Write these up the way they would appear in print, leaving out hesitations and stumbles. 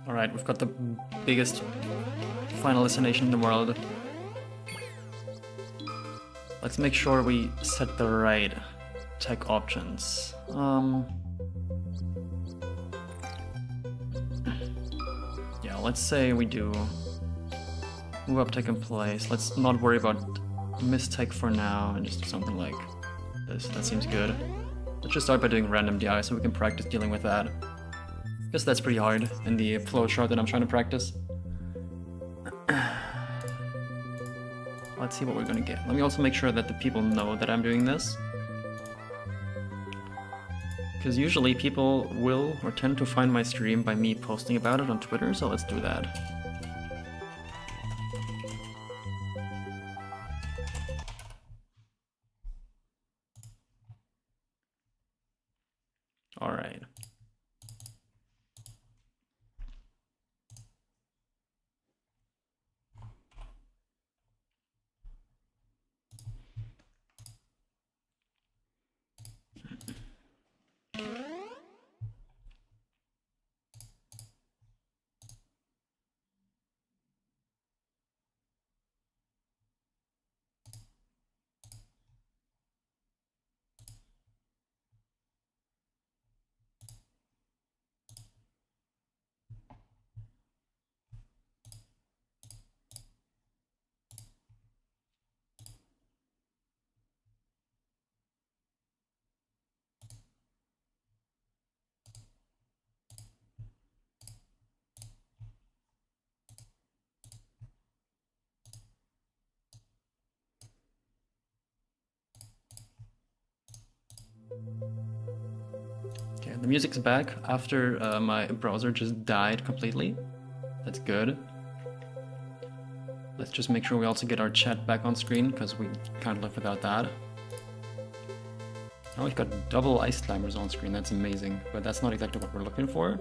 Alright, we've got the biggest final destination in the world. Let's make sure we set the right tech options. Yeah, let's say we do move up tech in place. Let's not worry about mistech for now and just do something like this. That seems good. Let's just start by doing random DI so we can practice dealing with that. Guess that's pretty hard in the flowchart that I'm trying to practice. Let's see what we're gonna get. Let me also make sure that the people know that I'm doing this. Because usually people will or tend to find my stream by me posting about it on Twitter, so let's do that. Alright. Okay, the music's back after my browser just died completely. That's good. Let's just make sure we also get our chat back on screen, because we can't live without that. Oh, we've got double ice climbers on screen, that's amazing, but that's not exactly what we're looking for.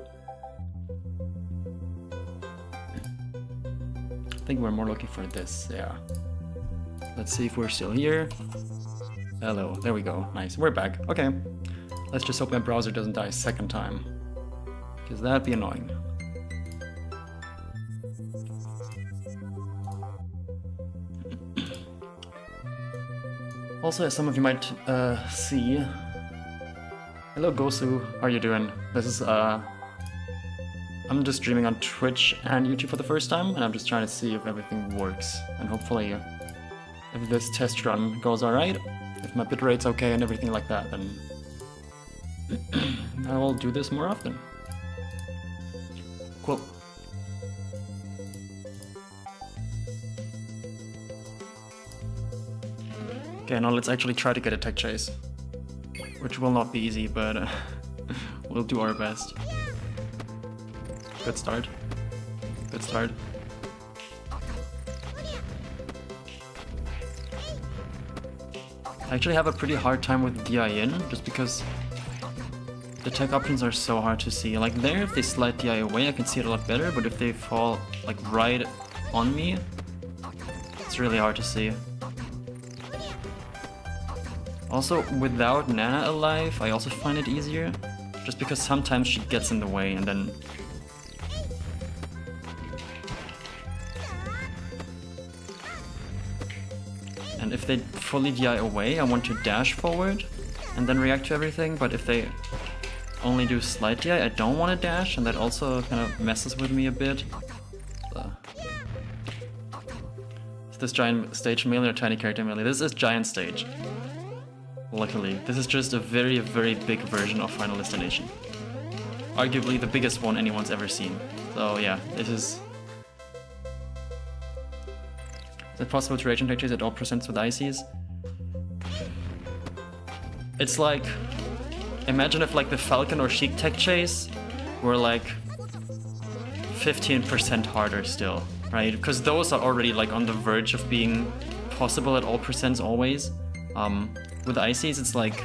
I think we're more looking for this, yeah. Let's see if we're still here. Hello, there we go, nice, we're back, okay. Let's just hope my browser doesn't die a second time, because that'd be annoying. Also, as some of you might see, hello Gosu, how are you doing? This is I'm just streaming on Twitch and YouTube for the first time, and I'm just trying to see if everything works, and hopefully if this test run goes alright, if my bitrate's okay and everything like that, then I will do this more often. Cool. Okay, now let's actually try to get a tech chase. Which will not be easy, but we'll do our best. Good start. Good start. I actually have a pretty hard time with DI in, just because the tech options are so hard to see. Like there, if they slide DI away, I can see it a lot better, but if they fall like right on me, it's really hard to see. Also, without Nana alive, I also find it easier, just because sometimes she gets in the way and then... And if they fully DI away, I want to dash forward and then react to everything, but if they only do slight DI, I don't want to dash, and that also kind of messes with me a bit. So. Is this giant stage melee or tiny character melee? This is giant stage. Luckily, this is just a very, very big version of Final Destination. Arguably the biggest one anyone's ever seen. So yeah, this is... Is it possible to rage and tech chase at all percents with ICs? It's like... Imagine if like the Falcon or Sheik tech chase were like 15% harder still, right? Because those are already like on the verge of being possible at all percents always. With ICs, it's like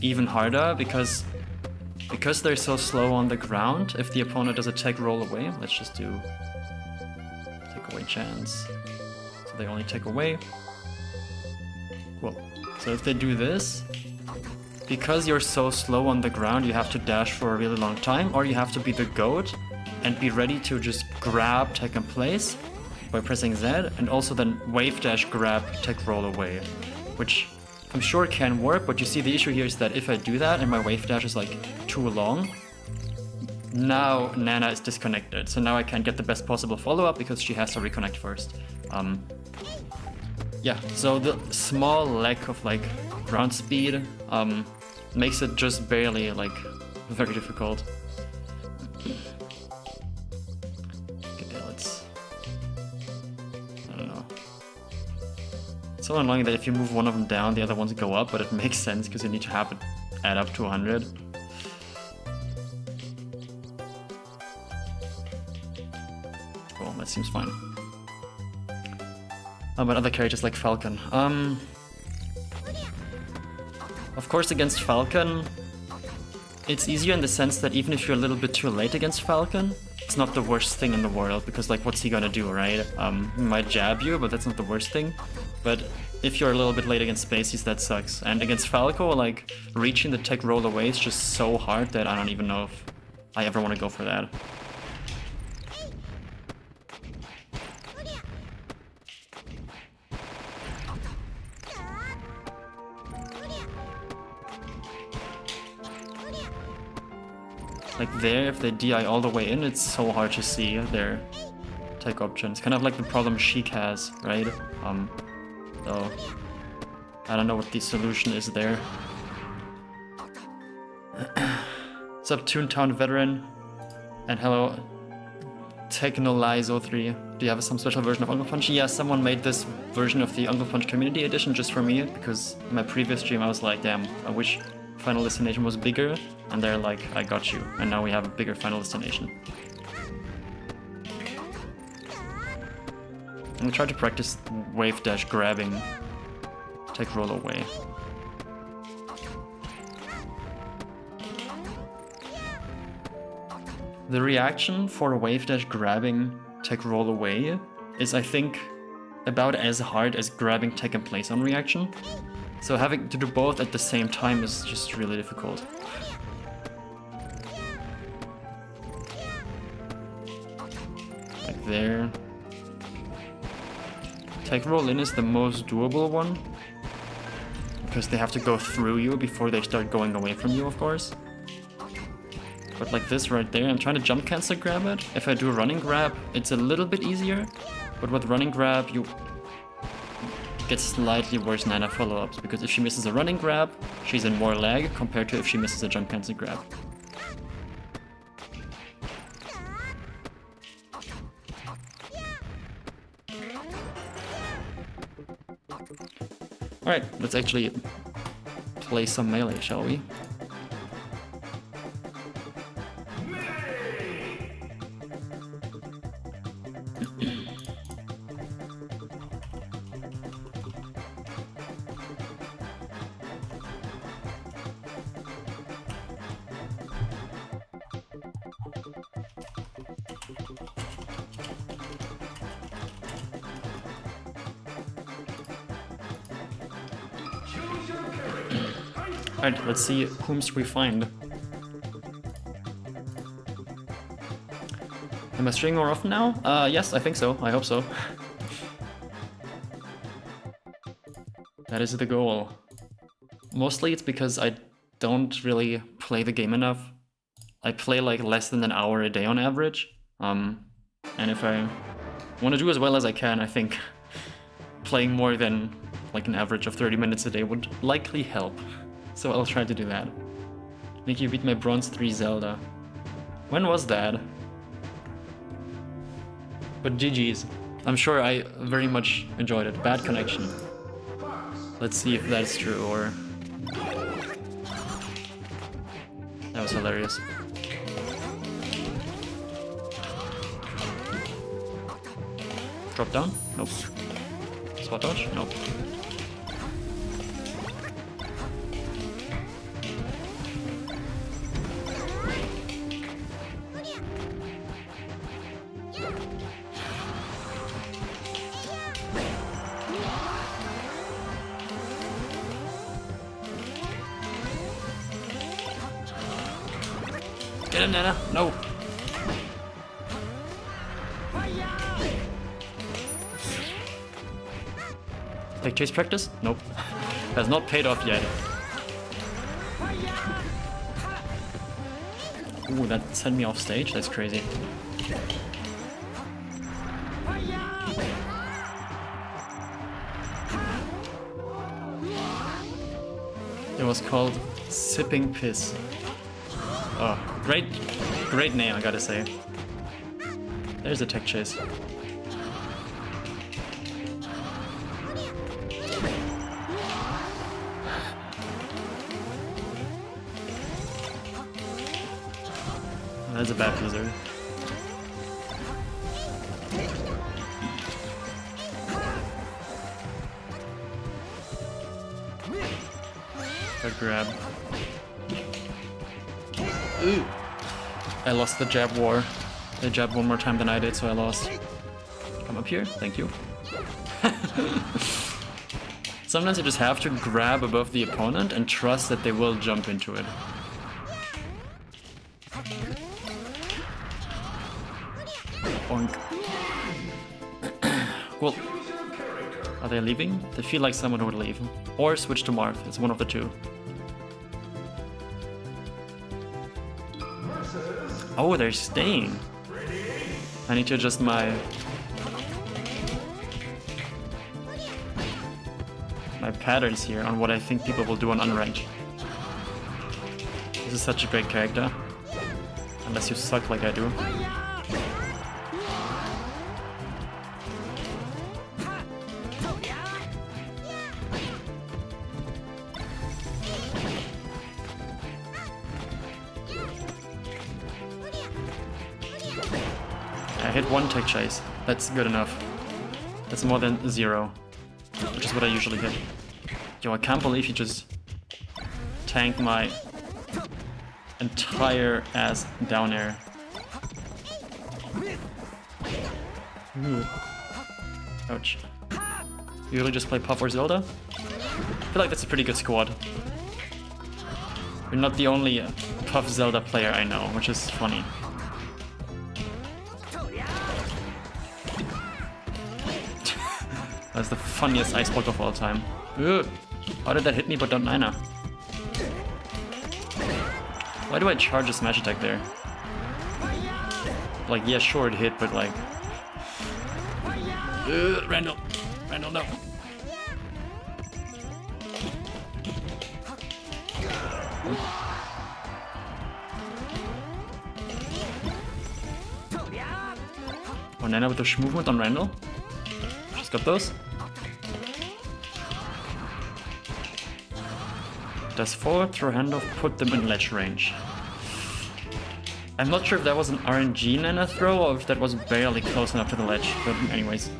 even harder because they're so slow on the ground. If the opponent does a tech roll away, let's just do take away chance. So they only take away. So if they do this, because you're so slow on the ground, you have to dash for a really long time, or you have to be the goat and be ready to just grab, tech in place by pressing Z, and also then wave dash, grab, tech roll away, which I'm sure can work, but you see the issue here is that if I do that and my wave dash is like too long, now Nana is disconnected, so now I can't get the best possible follow-up because she has to reconnect first. Yeah, so the small lack of like ground speed makes it just barely like very difficult. Okay, let's... I don't know. It's so annoying that if you move one of them down, the other ones go up, but it makes sense because you need to have it add up to 100. Cool, that seems fine. But other characters like Falcon. Of course, against Falcon, it's easier in the sense that even if you're a little bit too late against Falcon, it's not the worst thing in the world, because like, what's he gonna do, right? He might jab you, but that's not the worst thing. But if you're a little bit late against Spaceys, that sucks. And against Falco, like, reaching the tech roll away is just so hard that I don't even know if I ever want to go for that. Like there, if they DI all the way in, it's so hard to see their tech options. Kind of like the problem Sheik has, right? So I don't know what the solution is there. What's up, Toontown Veteran? And hello, Technolize03. Do you have some special version of Uncle Punch? Yeah, someone made this version of the Uncle Punch Community Edition just for me, because in my previous stream I was like, damn, I wish Final Destination was bigger, and they're like, I got you, and now we have a bigger Final Destination. I'm gonna try to practice wave dash grabbing, tech roll away. The reaction for wave dash grabbing tech roll away is, I think, about as hard as grabbing tech in place on reaction. So having to do both at the same time is just really difficult. Like there. Tech roll in is the most doable one, because they have to go through you before they start going away from you, of course. But like this right there, I'm trying to jump cancel grab it. If I do a running grab, it's a little bit easier, but with running grab, you get slightly worse Nana follow-ups, because if she misses a running grab, she's in more lag compared to if she misses a jump cancel grab. Alright, let's actually play some melee, shall we? Alright, let's see whomst we find. Am I streaming more often now? Yes, I think so. I hope so. That is the goal. Mostly it's because I don't really play the game enough. I play like less than an hour a day on average. And if I want to do as well as I can, I think playing more than like an average of 30 minutes a day would likely help. So I'll try to do that. Nicki beat my Bronze 3 Zelda. When was that? But GG's. I'm sure I very much enjoyed it. Bad connection. Let's see if that's true, or... That was hilarious. Drop down? Nope. Spot dodge? Nope. Get him, Nana! No! Take chase practice? Nope. Has not paid off yet. Ooh, that sent me off stage? That's crazy. It was called Sipping Piss. Oh, great name, I gotta say. There's a tech chase. That's a bad blizzard. Good grab. Ooh! I lost the jab war. They jabbed one more time than I did, so I lost. Come up here, thank you. Sometimes you just have to grab above the opponent and trust that they will jump into it. Boink. Cool. Are they leaving? They feel like someone would leave. Or switch to Marth. It's one of the two. Oh, they're staying. I need to adjust my patterns here on what I think people will do on unranked. This is such a great character. Unless you suck like I do. I hit one tech chase. That's good enough. That's more than 0. Which is what I usually hit. Yo, I can't believe you just tanked my entire ass down air. Ooh. Ouch. You really just play Puff or Zelda? I feel like that's a pretty good squad. You're not the only Puff Zelda player I know, which is funny. That's the funniest ice block of all time. Ugh. How did that hit me but not Nina? Why do I charge a smash attack there? Like, yeah, sure it hit, but like... Randall! Randall, no! Oh, Nana with the movement on Randall? She's got those. Does forward throw handoff put them in ledge range? I'm not sure if that was an RNG Nana throw or if that was barely close enough to the ledge, but anyways.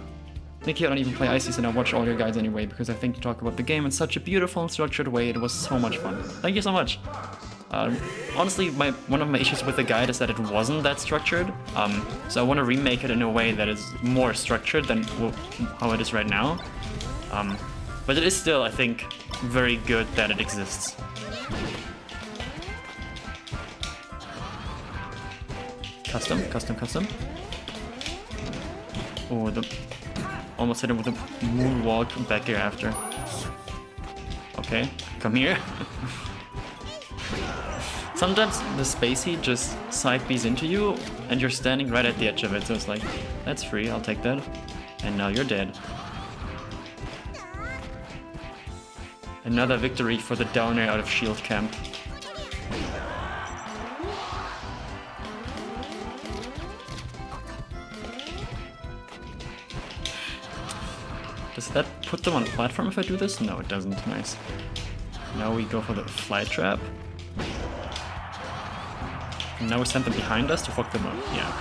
Nicki, I don't even play Ices and I watch all your guys anyway because I think you talk about the game in such a beautiful and structured way. It was so much fun. Thank you so much. Honestly, one of my issues with the guide is that it wasn't that structured. So I want to remake it in a way that is more structured than how it is right now. But it is still, I think, very good that it exists. Custom, custom, custom. Oh, almost hit him with a moonwalk back here after. Okay, come here. Sometimes the spacey just side Bs into you, and you're standing right at the edge of it, so it's like, that's free, I'll take that. And now you're dead. Another victory for the down air out of shield camp. Does that put them on platform if I do this? No, it doesn't. Nice. Now we go for the fly trap. And now we send them behind us to fuck them up. Yeah.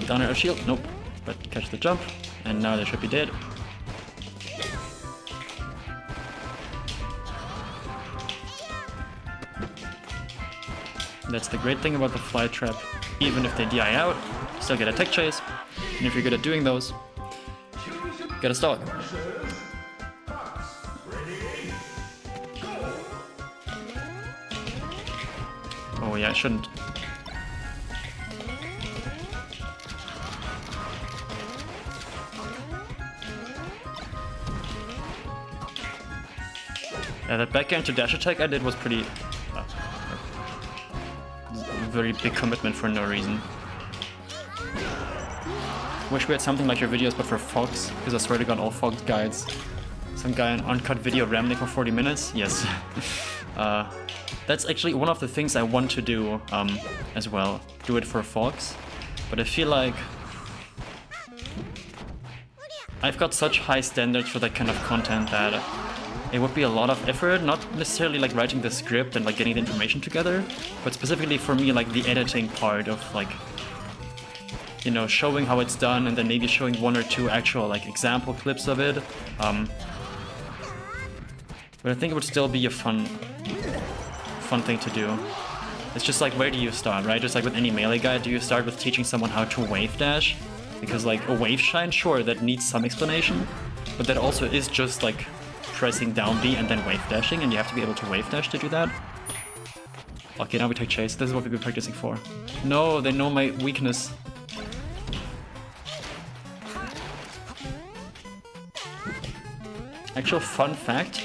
Down air out of shield? Nope. But catch the jump. And now they should be dead. That's the great thing about the fly trap. Even if they DI out, still get a tech chase. And if you're good at doing those, get a stock. yeah, I shouldn't. Yeah, that back air into dash attack I did was pretty... very big commitment for no reason. Wish we had something like your videos but for Fox, because I swear to god all Fox guides. Some guy on uncut video rambling for 40 minutes? Yes. That's actually one of the things I want to do as well. Do it for Fox. But I feel like I've got such high standards for that kind of content that it would be a lot of effort, not necessarily like writing the script and like getting the information together, but specifically for me like the editing part of like, you know, showing how it's done and then maybe showing one or two actual like example clips of it. But I think it would still be a fun thing to do. It's just like, where do you start, right? Just like with any melee guide, do you start with teaching someone how to wave dash? Because like a wave shine, sure, that needs some explanation, but that also is just like pressing down B and then wave dashing, and you have to be able to wave dash to do that. Okay, now we take chase. This is what we've been practicing for. No, they know my weakness. Actual fun fact,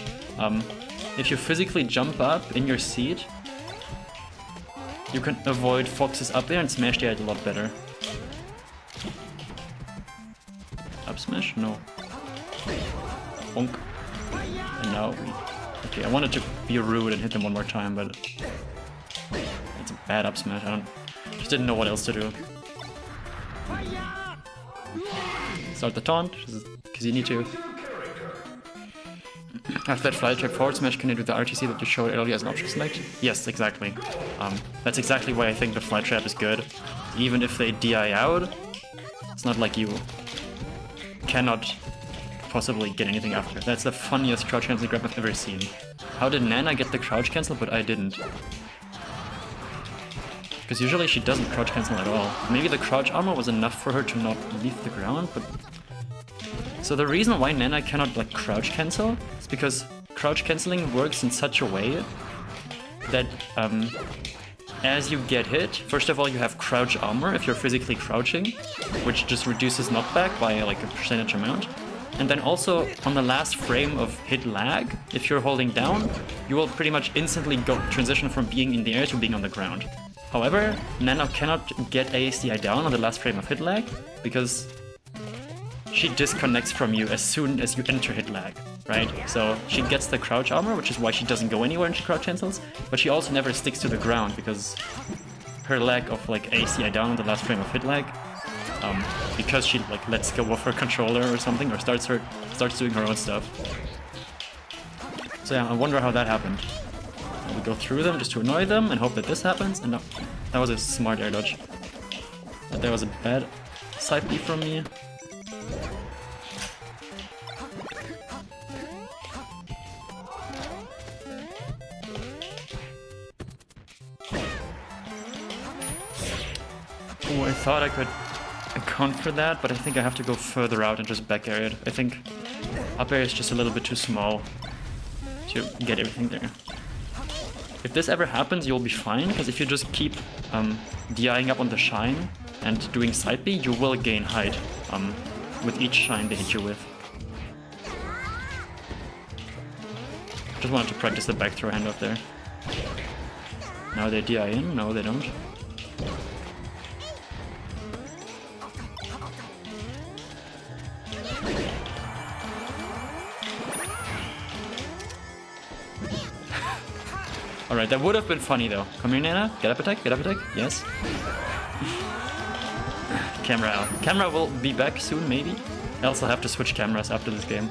if you physically jump up in your seat, you can avoid Fox's up air and smash the head a lot better. Up smash? No. Bonk. And now we... Okay, I wanted to be rude and hit them one more time, but... It's a bad up smash, just didn't know what else to do. Start the taunt, because you need to. After that fly check forward smash, can you do the RTC that you showed earlier as an option select? Yes, exactly. That's exactly why I think the fly trap is good. Even if they DI out, it's not like you cannot possibly get anything after. That's the funniest crouch cancel grab I've ever seen. How did Nana get the crouch cancel, but I didn't? Because usually she doesn't crouch cancel at all. Maybe the crouch armor was enough for her to not leave the ground, but... So the reason why Nana cannot like crouch cancel is because crouch canceling works in such a way that as you get hit, first of all you have crouch armor if you're physically crouching, which just reduces knockback by like a percentage amount. And then also on the last frame of hit lag, if you're holding down, you will pretty much instantly go transition from being in the air to being on the ground. However, Nana cannot get ASDI down on the last frame of hit lag because she disconnects from you as soon as you enter hit lag, right? So she gets the crouch armor, which is why she doesn't go anywhere when she crouch cancels, but she also never sticks to the ground because her lack of like ACI down on the last frame of hit lag, because she like lets go of her controller or something, or starts doing her own stuff. So yeah, I wonder how that happened. We go through them just to annoy them and hope that this happens, and no, that was a smart air dodge. But that was a bad side B from me. Oh, I thought I could account for that, but I think I have to go further out and just back air it. I think up air is just a little bit too small to get everything there. If this ever happens, you'll be fine, because if you just keep DIing up on the shine and doing side B, you will gain height with each shine they hit you with. Just wanted to practice the back throw handoff there. Now they DI in? No, they don't. Alright, that would have been funny though. Come here, Nana. Get up attack, yes. Camera out. Camera will be back soon, maybe. I also have to switch cameras after this game.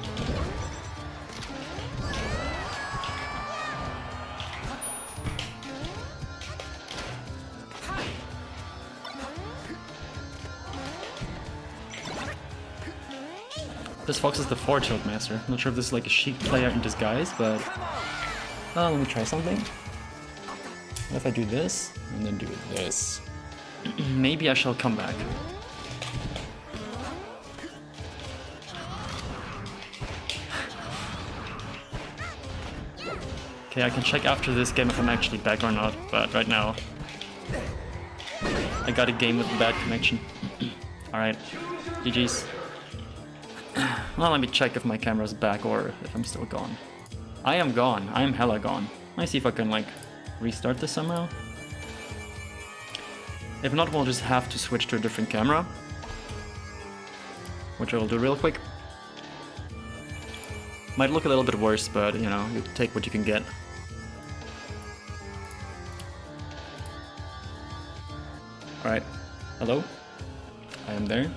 This Fox is the 4-tilt master. Not sure if this is like a Sheik player in disguise, but... let me try something. What if I do this, and then do this? Maybe I shall come back. Okay, I can check after this game if I'm actually back or not, but right now I got a game with a bad connection. Alright, GG's. Well, let me check if my camera's back or if I'm still gone. I am gone. I am hella gone. Let me see if I can, like, restart this somehow. If not, we'll just have to switch to a different camera. Which I will do real quick. Might look a little bit worse, but, you know, you take what you can get. Alright. Hello? I am there.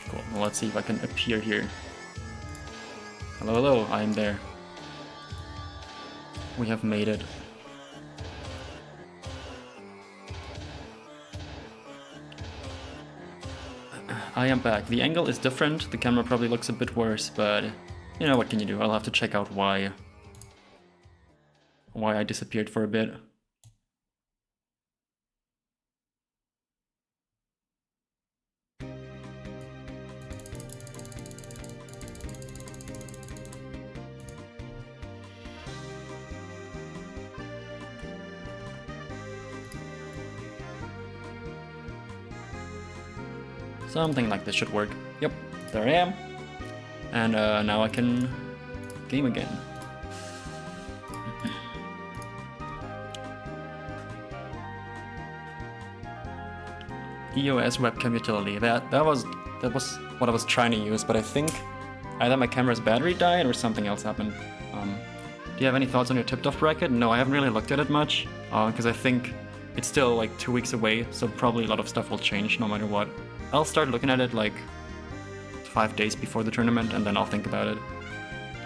Cool. Well, let's see if I can appear here. Hello, hello, I am there. We have made it. I am back. The angle is different, the camera probably looks a bit worse, but you know, what can you do? I'll have to check out why I disappeared for a bit. Something like this should work. Yep, there I am. And now I can game again. EOS webcam utility. That was what I was trying to use, but I think either my camera's battery died or something else happened. Do you have any thoughts on your tipped-off bracket? No, I haven't really looked at it much, because I think it's still like 2 weeks away, so probably a lot of stuff will change no matter what. I'll start looking at it like 5 days before the tournament, and then I'll think about it.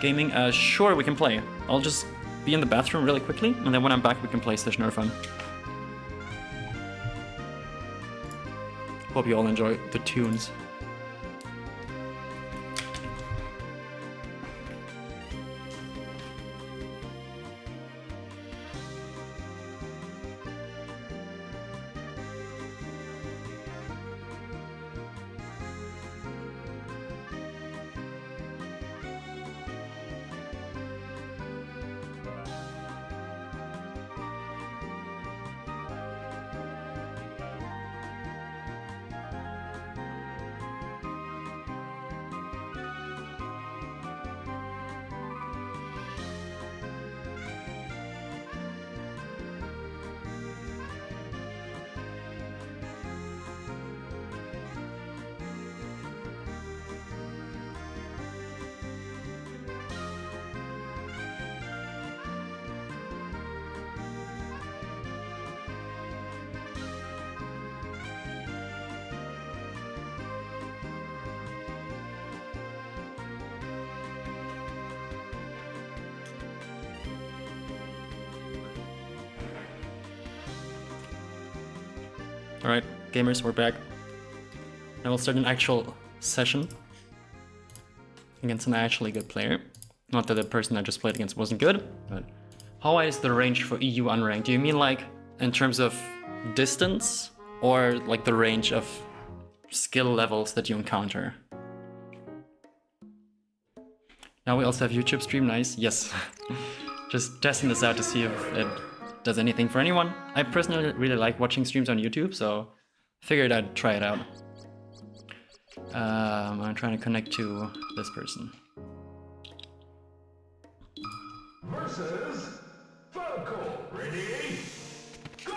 Gaming, sure, we can play. I'll just be in the bathroom really quickly, and then when I'm back we can play Stationary Fun. Hope you all enjoy the tunes. Alright, gamers, we're back. Now we'll start an actual session against an actually good player. Not that the person I just played against wasn't good, but how wide is the range for EU unranked? Do you mean like in terms of distance or like the range of skill levels that you encounter? Now we also have YouTube stream, nice, yes. Just testing this out to see if it does anything for anyone. I personally really like watching streams on YouTube, so figured I'd try it out. I'm trying to connect to this person. Versus Falco. Ready? Go!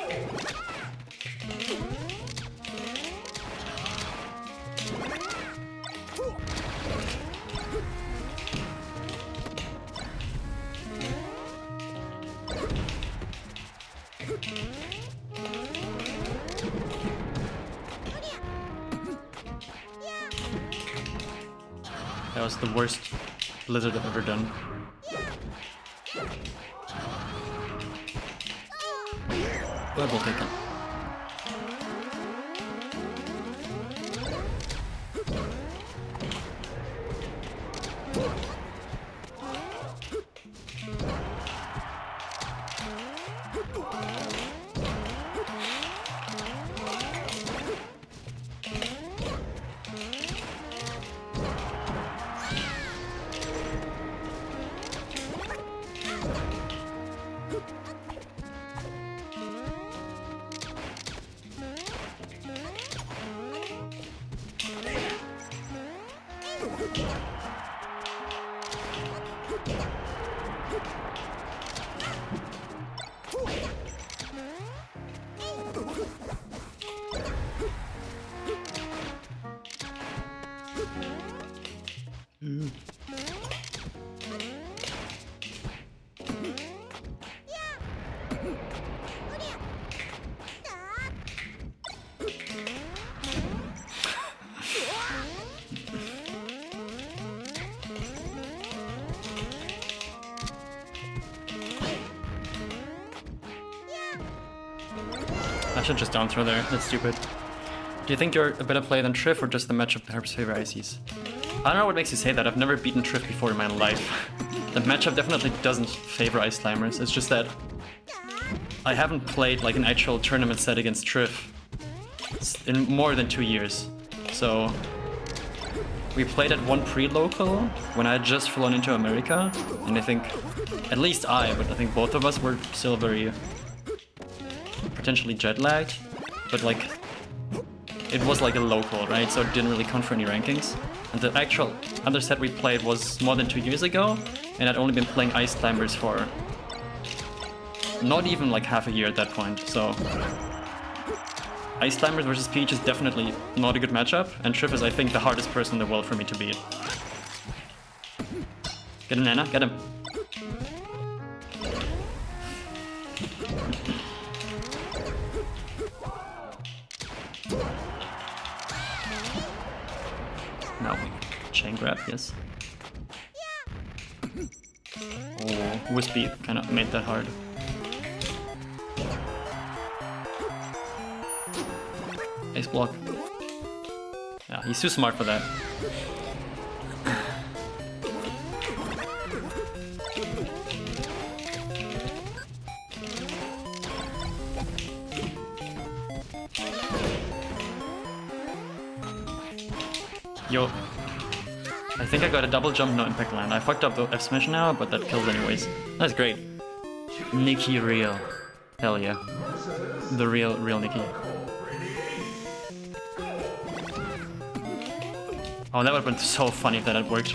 That was the worst blizzard I've ever done. Level taken. I should just down throw there, that's stupid. Do you think you're a better player than Triff or just the matchup perhaps favor ICs? I don't know what makes you say that, I've never beaten Triff before in my life. The matchup definitely doesn't favor Ice Climbers, it's just that I haven't played like an actual tournament set against Triff in more than 2 years. So we played at one pre-local when I had just flown into America, and I think, at least but I think both of us were still very potentially jet-lagged, but like, it was like a local, right? So it didn't really count for any rankings. And the actual other set we played was more than 2 years ago, and I'd only been playing Ice Climbers for not even like half a year at that point, so Ice Climbers versus Peach is definitely not a good matchup, and Triff is, I think, the hardest person in the world for me to beat. Get him, Nana, get him. Now, chain grab, yes. Oh, Wispy kind of made that hard. Ace block. Yeah, he's too smart for that. Yo. I think I got a double jump, no impact land. I fucked up the F smash now, but that kills anyways. That's great. Nicki real. Hell yeah. The real Nicki. Oh, that would have been so funny if that had worked.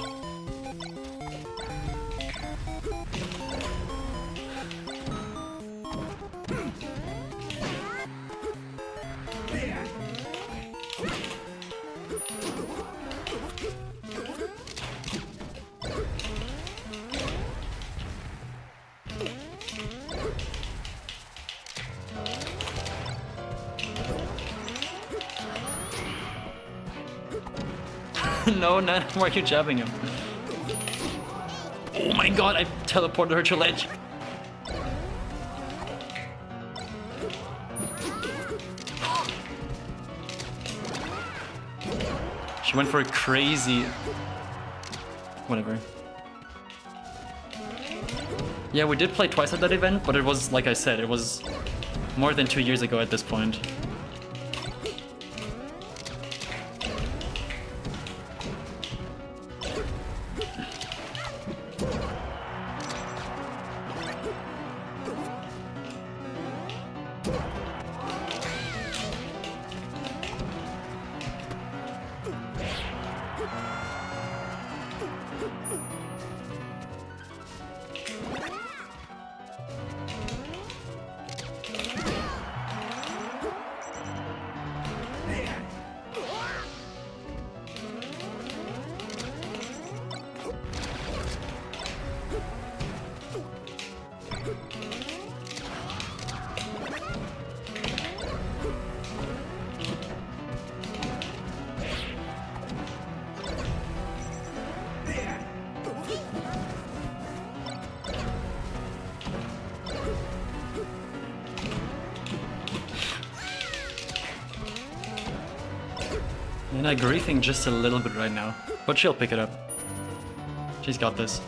No, Nana, why are you jabbing him? Oh my god, I teleported her to ledge. She went for a crazy... whatever. Yeah, we did play twice at that event, but it was, like I said, it was more than 2 years ago at this point. And I'm griefing just a little bit right now, but she'll pick it up. She's got this.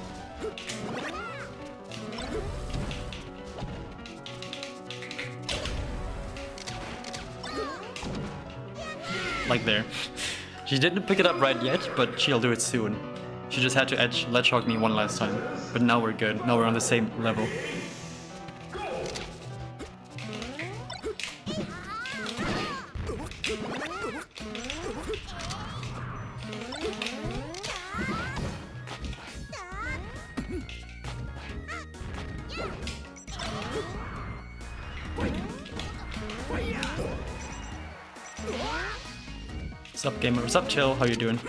Like there. She didn't pick it up right yet, but she'll do it soon. She just had to ledge hog me one last time. But now we're good. Now we're on the same level. Sup gamer, sup chill, how you doing?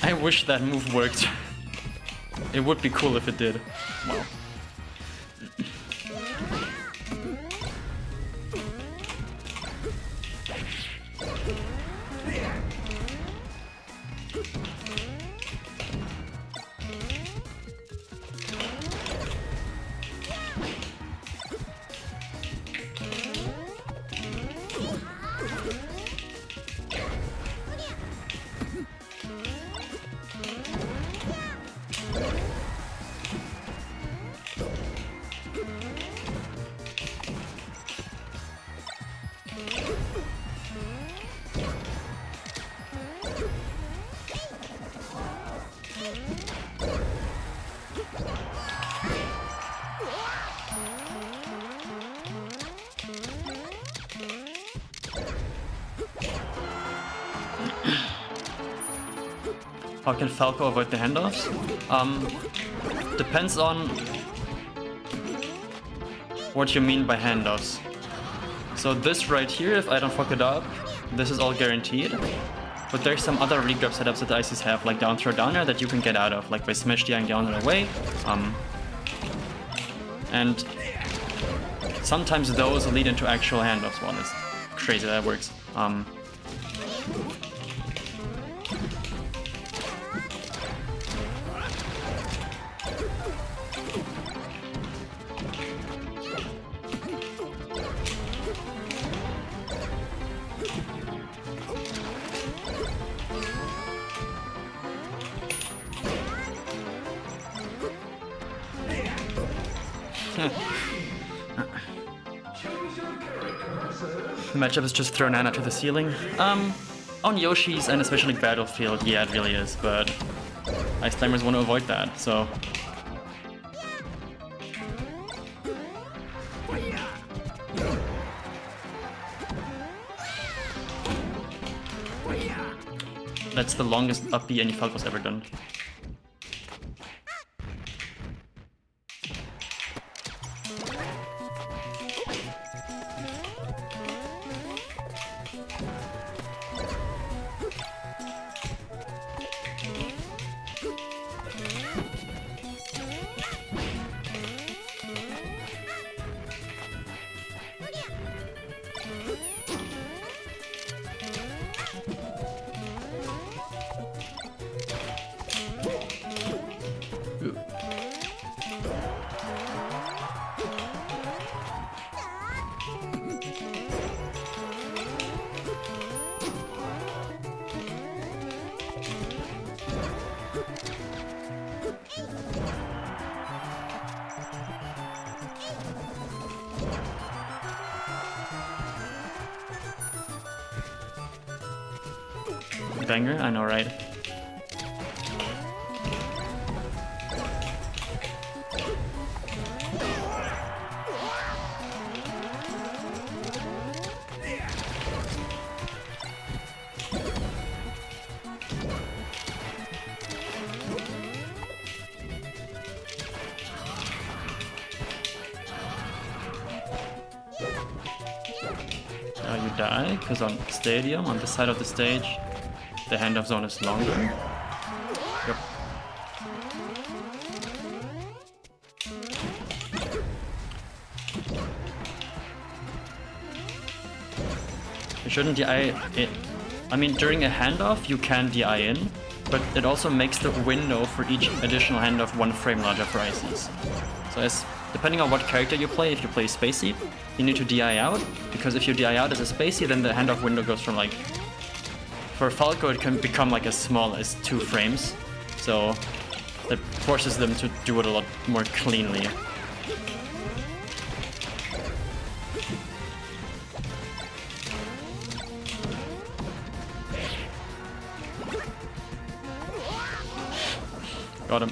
I wish that move worked. It would be cool if it did. Wow. How can Falco avoid the handoffs? Depends on what you mean by handoffs. So this right here, if I don't fuck it up, this is all guaranteed. But there's some other regrab setups that the ICs have, like down throw down air, that you can get out of, like by smash DIing down and away. And sometimes those lead into actual handoffs. Well, it's crazy that works. The matchup is just throw Nana to the ceiling. On Yoshi's and especially Battlefield, yeah, it really is, but Ice Climbers want to avoid that, so. That's the longest up B any Falco's ever done. Banger, I know, right? Now you die, because on Stadium, on this side of the stage, the handoff zone is longer. Yep. You shouldn't DI it. I mean, during a handoff, you can DI in, but it also makes the window for each additional handoff 1 frame larger for ICs. So depending on what character you play, if you play Spacey, you need to DI out, because if you DI out as a Spacey, then the handoff window goes from like... For Falco, it can become like as small as 2 frames, so that forces them to do it a lot more cleanly. Got him.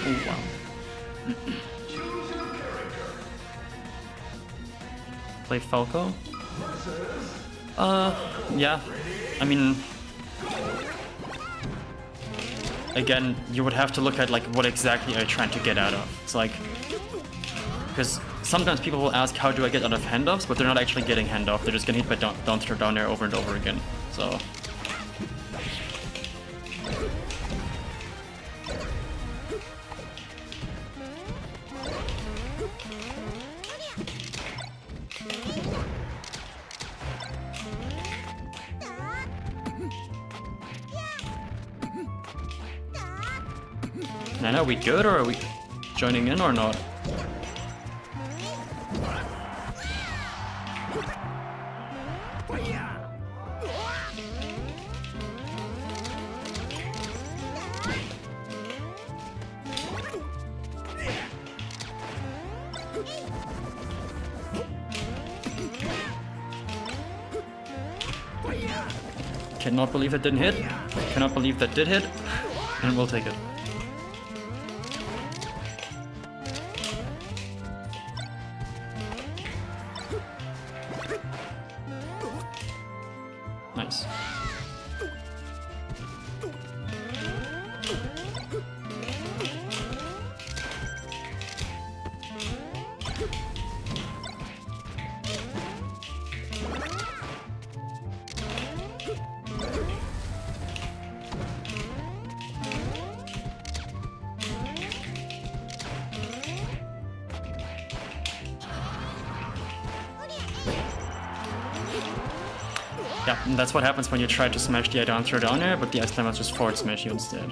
Oh wow. Play Falco? Yeah. I mean, again, you would have to look at like what exactly are you trying to get out of. It's like, because sometimes people will ask, how do I get out of handoffs? But they're not actually getting handoff. They're just getting hit by down throw down air over and over again. So. Nana, are we good or are we joining in or not? Cannot believe it didn't hit. Cannot believe that did hit. And we'll take it. Nice. Yeah, and that's what happens when you try to smash the down throw down air, but the ice climber just forward smash you instead.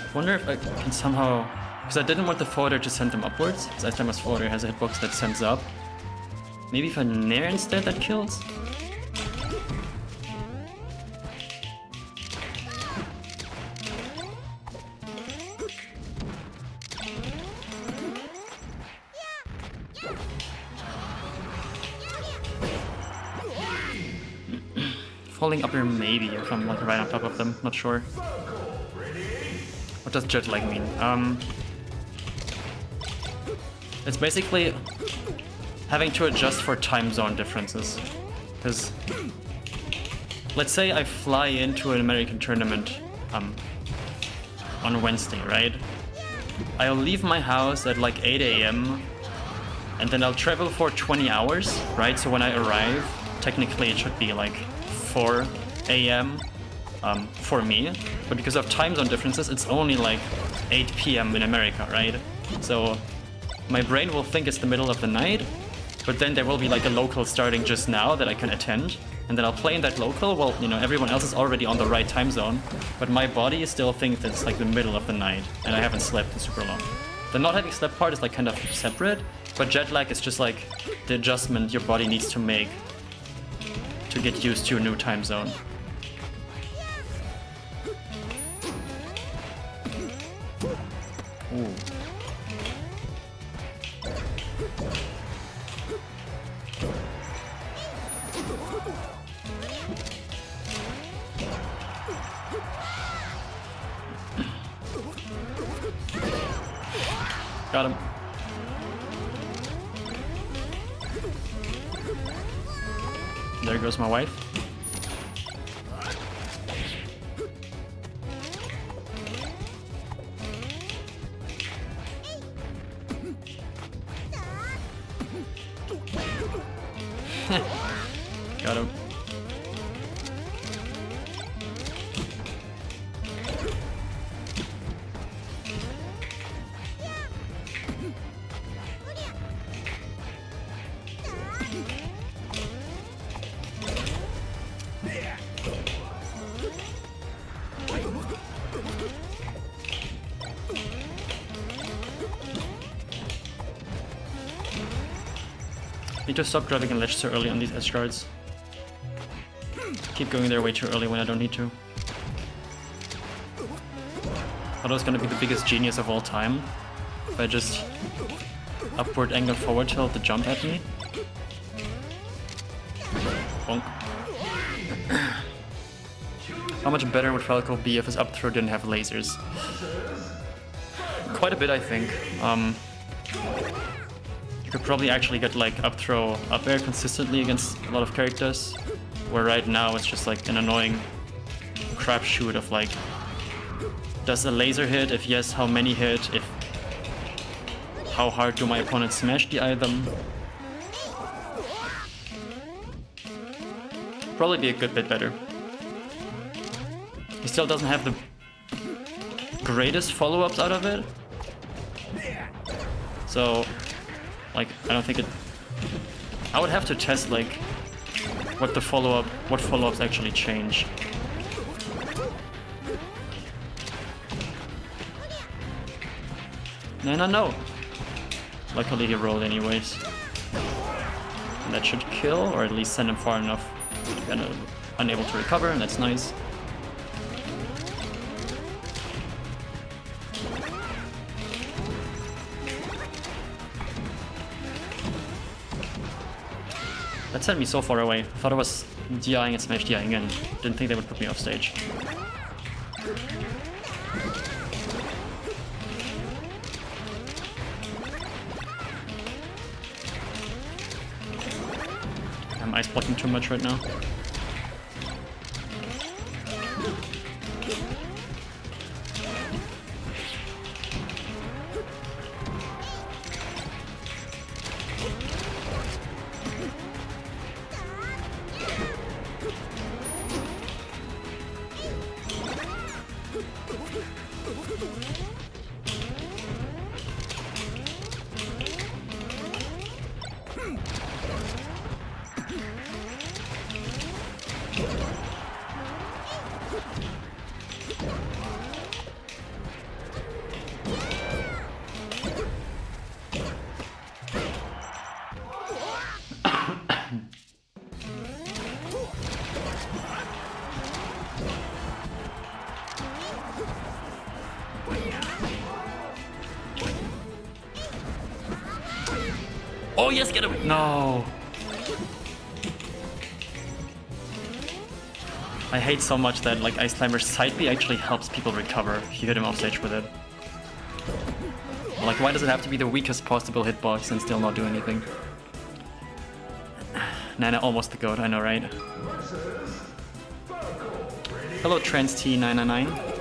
I wonder if I can somehow, because I didn't want the forwarder to send them upwards, because Ice Climber's forwarder has a hitbox that sends up. Maybe if I nair instead, that kills? Falling up here maybe, if I'm like right on top of them, not sure. What does jet lag mean? It's basically having to adjust for time zone differences. Because let's say I fly into an American tournament on Wednesday, right? I'll leave my house at like 8 AM and then I'll travel for 20 hours, right? So when I arrive, technically it should be like 4 AM for me, but because of time zone differences, it's only like 8 PM in America, right? So my brain will think it's the middle of the night, but then there will be like a local starting just now that I can attend, and then I'll play in that local. Well, you know, everyone else is already on the right time zone, but my body still thinks it's like the middle of the night, and I haven't slept in super long. The not having slept part is like kind of separate, but jet lag is just like the adjustment your body needs to make to get used to a new time zone. Ooh. Got him. There goes my wife. Got him. Need to stop driving a ledge so early on these edge guards. keep going there way too early when I don't need to. I thought I was gonna be the biggest genius of all time if I just upward angle forward tilt to jump at me. Bonk. How much better would Falco be if his up throw didn't have lasers? Quite a bit, I think. You could probably actually get like up throw up air consistently against a lot of characters, where right now it's just like an annoying crapshoot of like, does a laser hit? If yes, how many hit? If how hard do my opponents smash the item? Probably be a good bit better. He still doesn't have the greatest follow-ups out of it. So, like, I don't think it... I would have to test, like, what follow-ups actually change. No. Luckily he rolled anyways. And that should kill, or at least send him far enough to be unable to recover, and that's nice. That sent me so far away. I thought I was DIing and smash DIing and didn't think they would put me off stage. I'm ice blocking too much right now. Oh yes, get him! No! I hate so much that like Ice Climber's side B actually helps people recover if you hit him off stage with it. Like, why does it have to be the weakest possible hitbox and still not do anything? Nana, almost the goat, I know, right? Hello, Trans T999.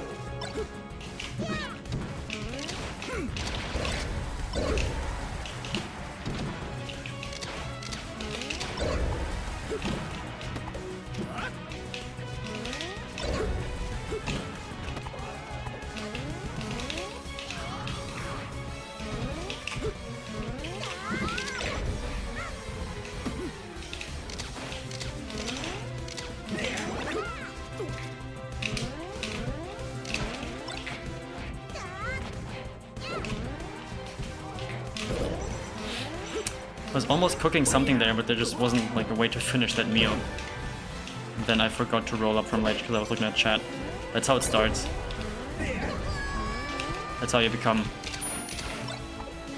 I was almost cooking something there, but there just wasn't like a way to finish that meal. And then I forgot to roll up from ledge because I was looking at chat. That's how it starts. That's how you become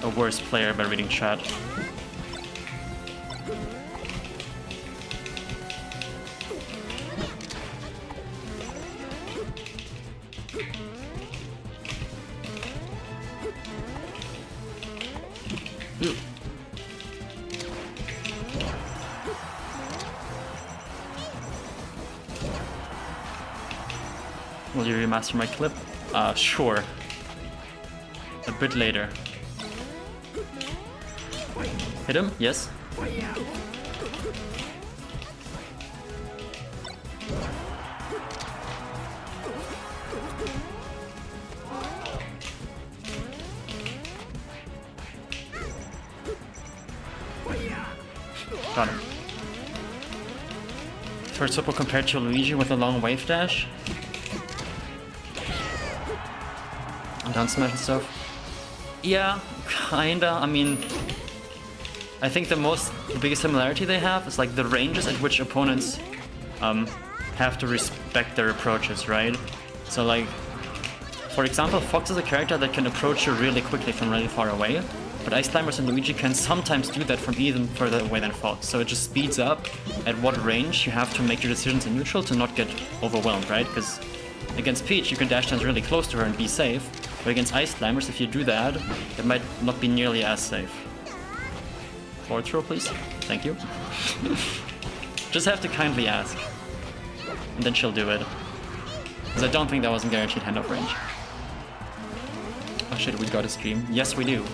a worse player, by reading chat. Ooh. Will you remaster my clip? Sure. A bit later. Hit him? Yes. Got him. First support compared to Luigi with a long wave dash. Down smash and stuff. Yeah, kinda. I mean, I think the biggest similarity they have is like the ranges at which opponents have to respect their approaches, right? So like, for example, Fox is a character that can approach you really quickly from really far away, but Ice Climbers and Luigi can sometimes do that from even further away than Fox. So it just speeds up at what range you have to make your decisions in neutral to not get overwhelmed, right? Because against Peach, you can dash dance really close to her and be safe, but against Ice Climbers, if you do that, it might not be nearly as safe. Forward throw, please. Thank you. Just have to kindly ask. And then she'll do it. Because I don't think that wasn't guaranteed handoff range. Oh shit, we got a stream. Yes, we do.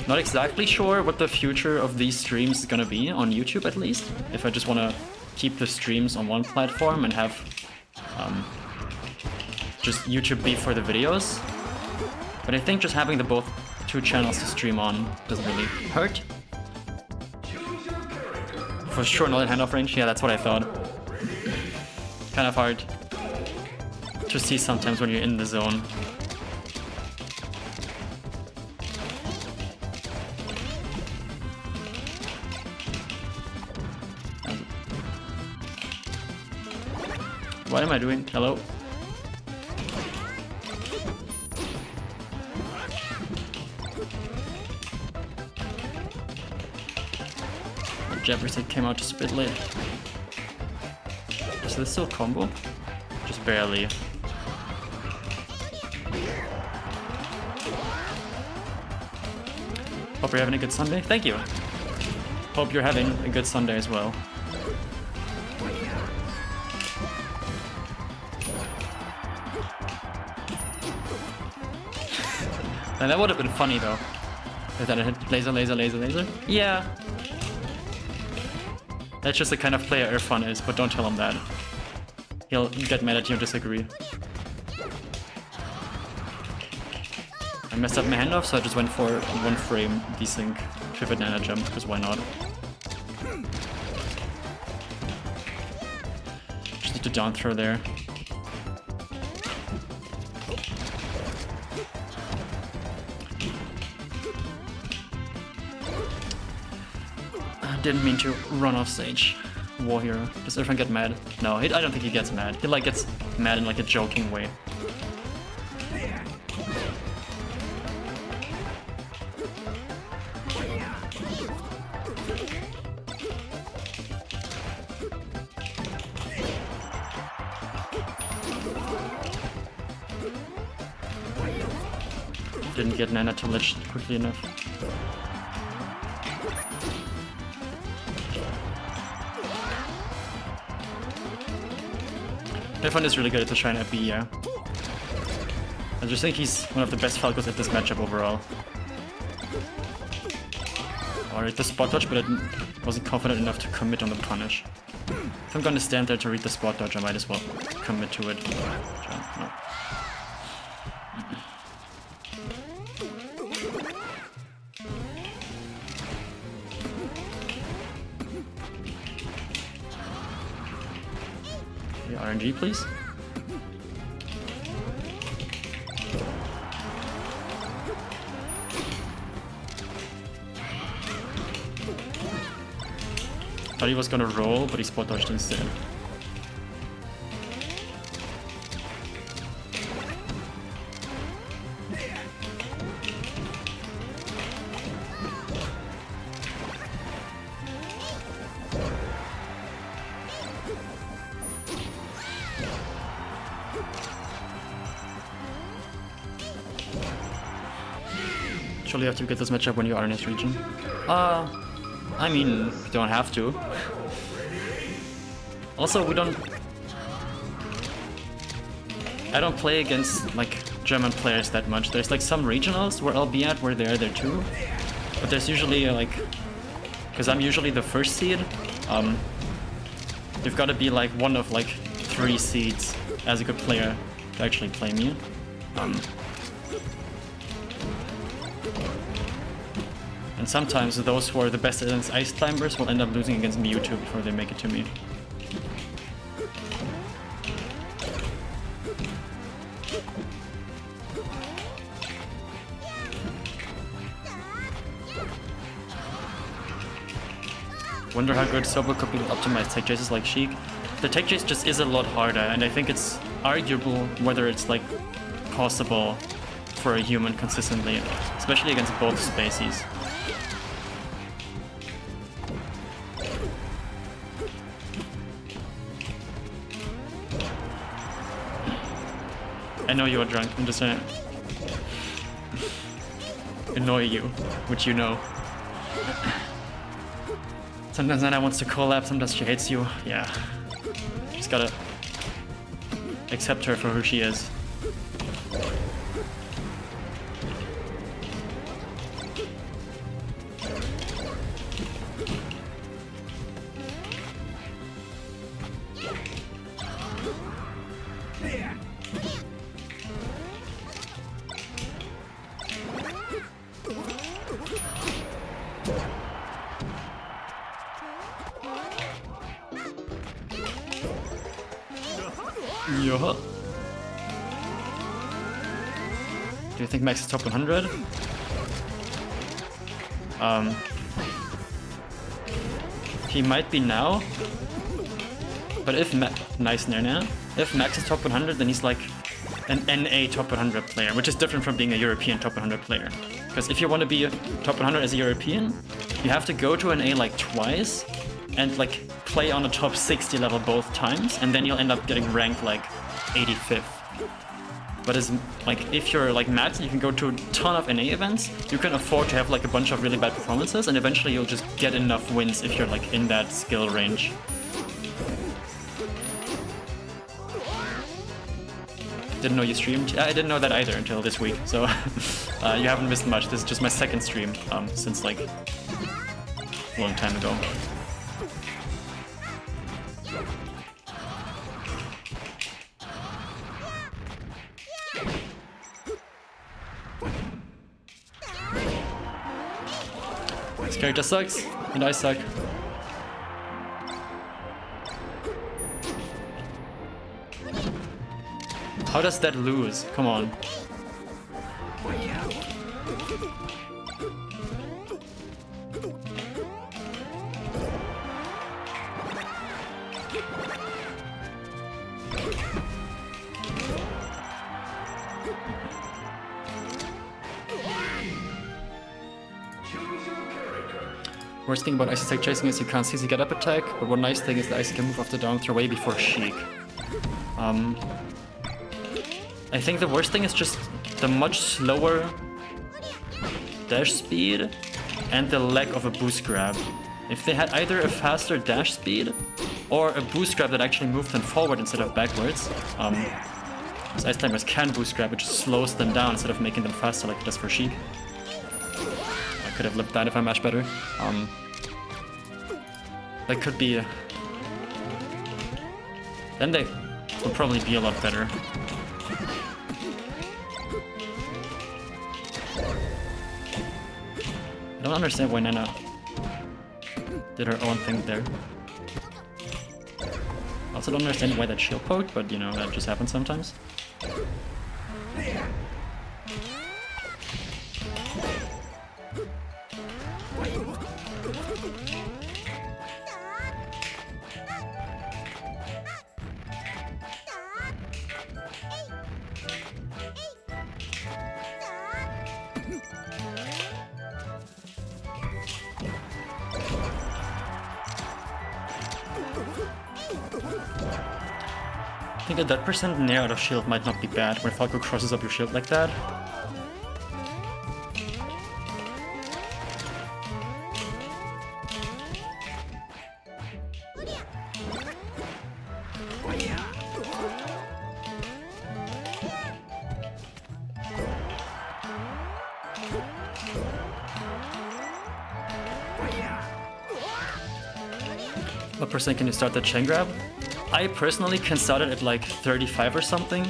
Not exactly sure what the future of these streams is gonna be, on YouTube at least. If I just wanna keep the streams on one platform and have just YouTube be for the videos. But I think just having the both two channels to stream on doesn't really hurt. For sure not at handoff range, yeah, that's what I thought. Kind of hard to see sometimes when you're in the zone. What am I doing? Hello? Jefferson came out just a bit late. Is this still combo? Just barely. Hope you're having a good Sunday. Thank you. Hope you're having a good Sunday as well. And that would have been funny though. If that hit laser, laser, laser, laser. Yeah. That's just the kind of player Irfan is, but don't tell him that. He'll get mad at you and disagree. I messed up my handoff, so I just went for one frame desync pivot nana jump, because why not? Just need to down throw there. Didn't mean to run off stage. War hero. Does Irfan get mad? No, I don't think he gets mad. He like gets mad in like a joking way. Didn't get Nana to ledge quickly enough. Irfan is really good at the Shine FB, yeah. I just think he's one of the best Falcos at this matchup overall. Alright, the spot dodge, but I wasn't confident enough to commit on the punish. If I'm gonna stand there to read the spot dodge, I might as well commit to it. No. RNG, please. Thought he was gonna roll, but he spot dodged instead. Surely you have to get this matchup when you are in this region. I mean, you don't have to. Also, I don't play against, like, German players that much. There's, like, some regionals where I'll be at where they're there too. But there's usually, like... Because I'm usually the first seed, you've got to be, like, one of, like, 3 seeds as a good player to actually play me. And sometimes those who are the best against Ice Climbers will end up losing against Mewtwo before they make it to me. wonder how good Sobo could be with optimized tech chases like Sheik. The tech chase just is a lot harder, and I think it's arguable whether it's like possible for a human consistently, especially against both species. I know you are drunk, I'm just trying to annoy you, which you know. Sometimes Nana wants to collab, sometimes she hates you. Yeah. Just gotta accept her for who she is. Yeah. Do you think Max is top 100? He might be now. But if nice Nana. If Max is top 100, then he's like an NA top 100 player, which is different from being a European top 100 player. Because if you want to be a top 100 as a European, you have to go to an A like twice and like play on the top 60 level both times, and then you'll end up getting ranked like 85th. But as like if you're like Matt, you can go to a ton of NA events, you can afford to have like a bunch of really bad performances, and eventually you'll just get enough wins if you're like in that skill range. Didn't know you streamed? Yeah, I didn't know that either until this week, so you haven't missed much. This is just my second stream since like a long time ago. This character sucks, and I suck. How does that lose? Come on. Worst thing about Icy Tech chasing is you can't CC get up attack, but one nice thing is that Icy can move off the down throw way before Sheik. I think the worst thing is just the much slower dash speed and the lack of a boost grab. If they had either a faster dash speed or a boost grab that actually moved them forward instead of backwards, because Ice Climbers can boost grab, which slows them down instead of making them faster like it does for Sheik. I could have lived that if I matched better. That could be... Then they would probably be a lot better. I don't understand why Nana did her own thing there. I also don't understand why that shield poked, but you know, that just happens sometimes. I think that percent nair out of shield might not be bad when Falco crosses up your shield like that. What percent can you start the chain grab? I personally can start it at like 35 or something.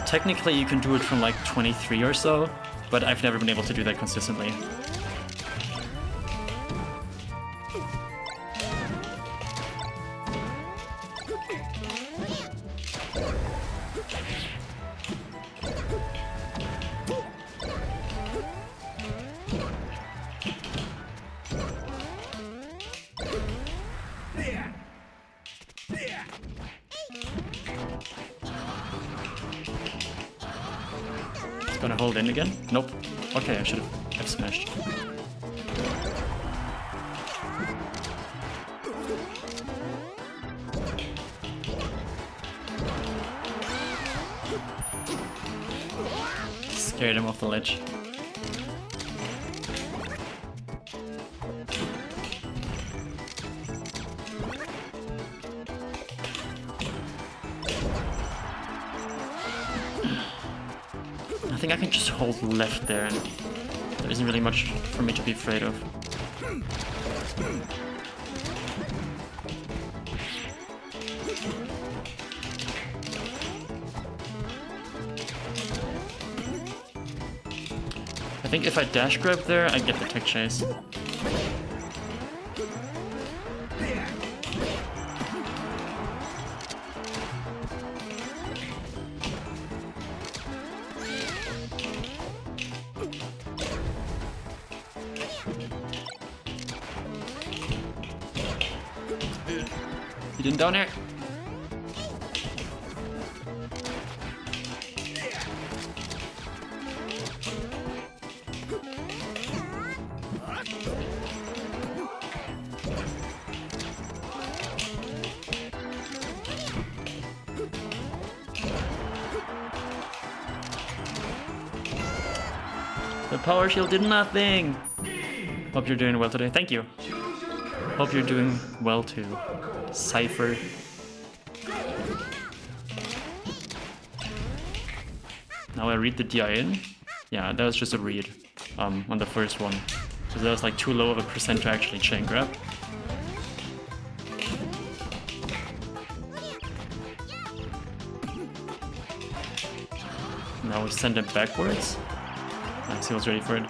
Technically you can do it from like 23 or so, but I've never been able to do that consistently. Gonna hold in again? Nope. Okay, I should have smashed. Scared him off the ledge. I think I can just hold left there, and there isn't really much for me to be afraid of. I think if I dash grab there, I get the tech chase. You didn't down air? The power shield did nothing! Hope you're doing well today. Thank you. Hope you're doing well too. Cypher. Now I read the DI in. Yeah, that was just a read on the first one. So that was like too low of a percent to actually chain grab. Now we send it backwards. Nice, he was ready for it.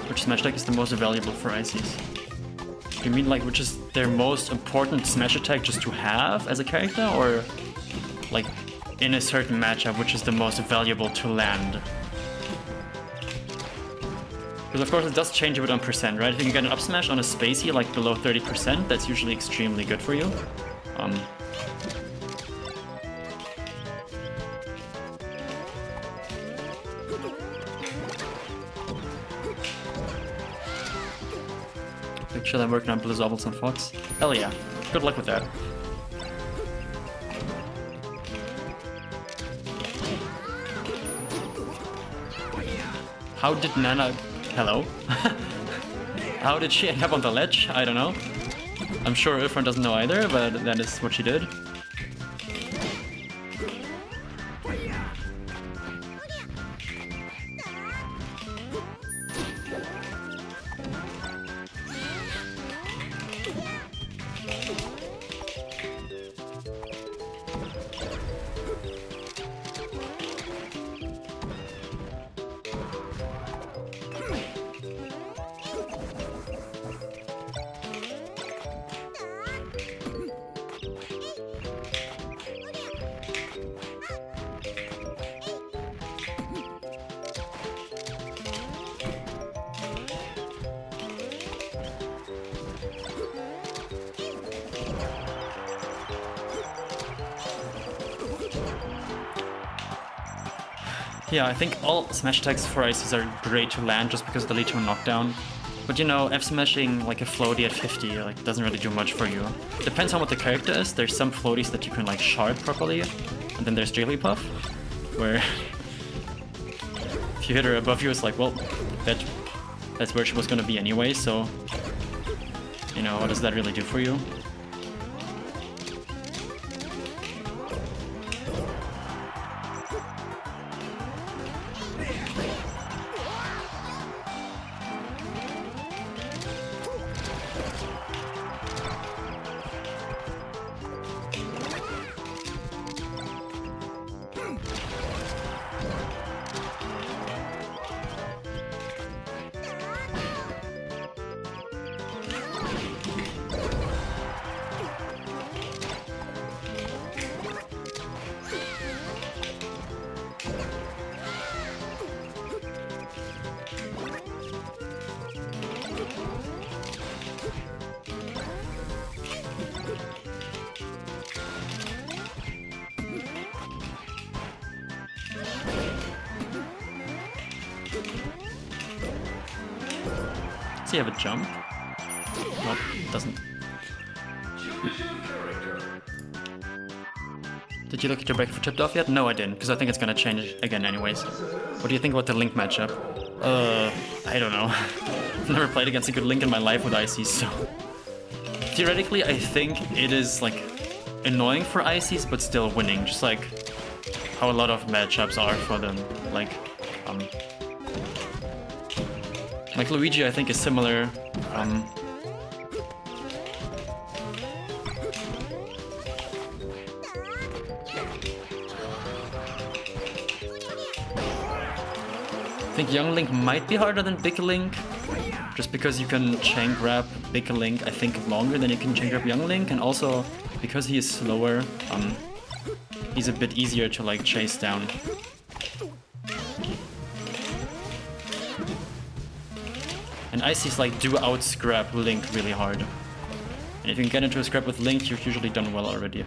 Which smash attack is the most valuable for ICs? You mean like which is their most important smash attack just to have as a character, or like in a certain matchup which is the most valuable to land? Because of course it does change a bit on percent, right? If you can get an up smash on a spacey like below 30%, that's usually extremely good for you. Picture them working on Blizzobbles and Fox. Hell yeah. Good luck with that. How did Nana... Hello? How did she end up on the ledge? I don't know. I'm sure Irfan doesn't know either, but that is what she did. Yeah, I think all smash attacks for ICs are great to land just because they lead to a knockdown. But you know, F-smashing like a floaty at 50 like doesn't really do much for you. Depends on what the character is. There's some floaties that you can like shard properly, and then there's Jigglypuff, where if you hit her above you, it's like, well, that's where she was gonna be anyway, so you know, what does that really do for you? he have a jump? Nope, doesn't. Did you look at your break for tipped off yet? No, I didn't, because I think it's gonna change again anyways. What do you think about the Link matchup? I don't know. I've never played against a good Link in my life with ICs, so... Theoretically, I think it is, like, annoying for ICs, but still winning, just like how a lot of matchups are for them. Like Luigi, I think, is similar. I think Young Link might be harder than Big Link, just because you can chain grab Big Link, I think, longer than you can chain grab Young Link, and also because he is slower, he's a bit easier to like chase down. And ICs like do out-scrap Link really hard. And if you can get into a scrap with Link, you've usually done well already.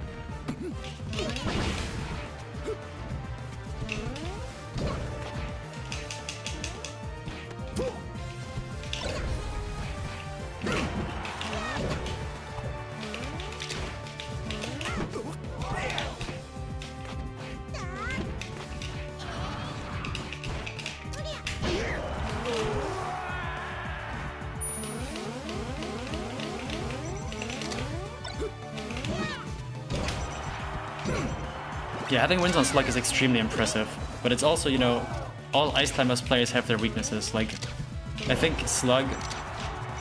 Yeah, having wins on Slug is extremely impressive, but it's also, you know, all Ice Climbers players have their weaknesses. Like, I think Slug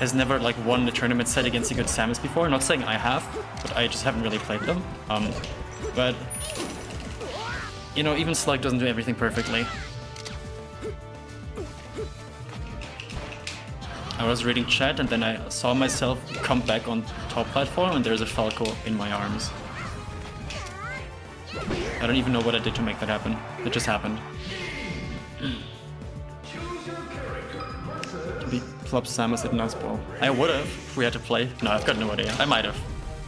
has never like won a tournament set against a good Samus before. Not saying I have, but I just haven't really played them. But you know, even Slug doesn't do everything perfectly. I was reading chat and then I saw myself come back on top platform and there's a Falco in my arms. I don't even know what I did to make that happen. It just happened. Beat Flop Samus at Nuzball. I would've if we had to play. No, I've got no idea. I might have.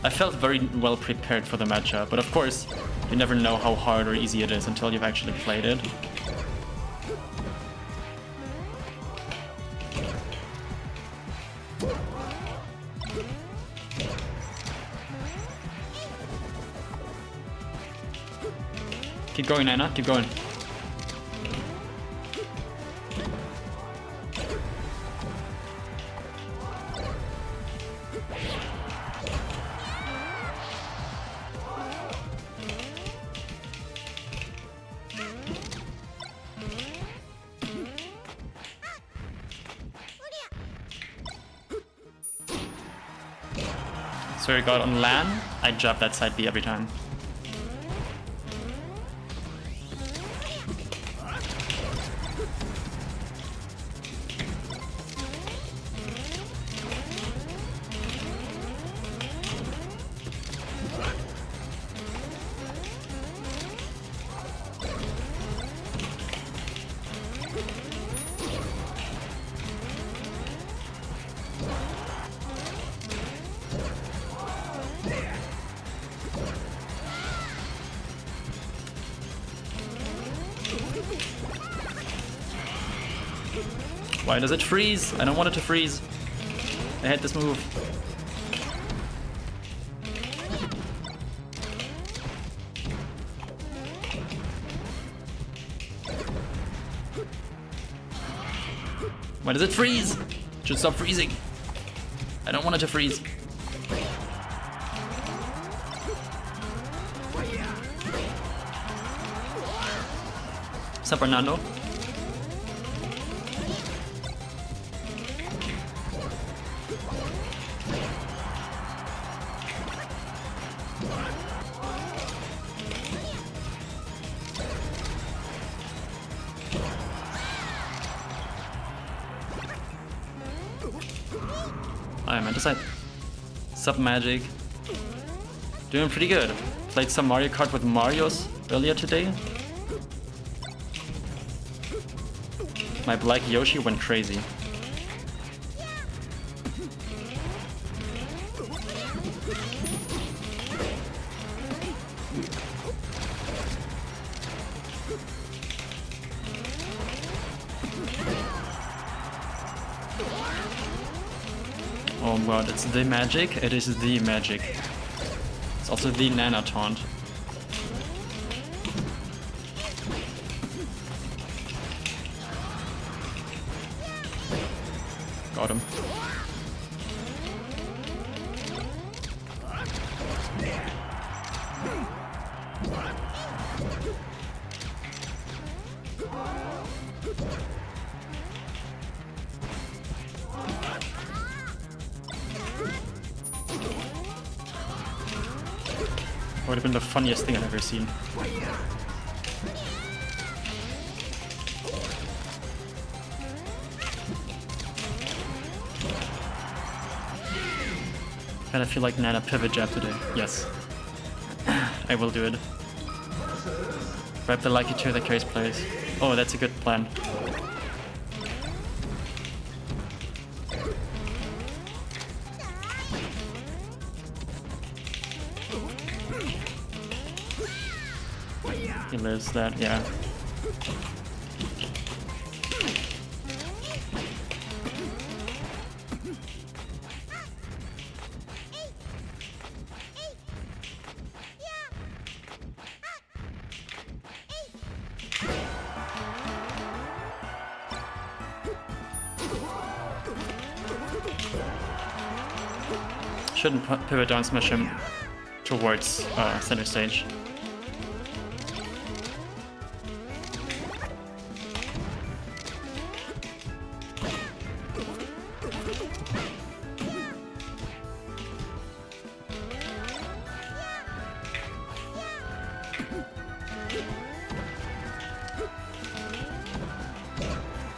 I felt very well prepared for the matchup, but of course, you never know how hard or easy it is until you've actually played it. Keep going, Nana. Keep going. Swear to God, on LAN, I jab that side B every time. Why does it freeze? I don't want it to freeze. I hate this move. Why does it freeze? It should stop freezing. I don't want it to freeze. What's up, Fernando? I'm at the side. Sup, Magic? Doing pretty good. Played some Mario Kart with Marios earlier today. My black Yoshi went crazy. about. It's the magic. It is the magic. It's also the Nana taunt. Got him. Would have been the funniest thing I've ever seen. Kinda feel like Nana pivot jab today. Yes. I will do it. Grab the lucky tier that carries plays. Oh, that's a good plan. He lives that, yeah. Shouldn't pivot down smash him towards center stage.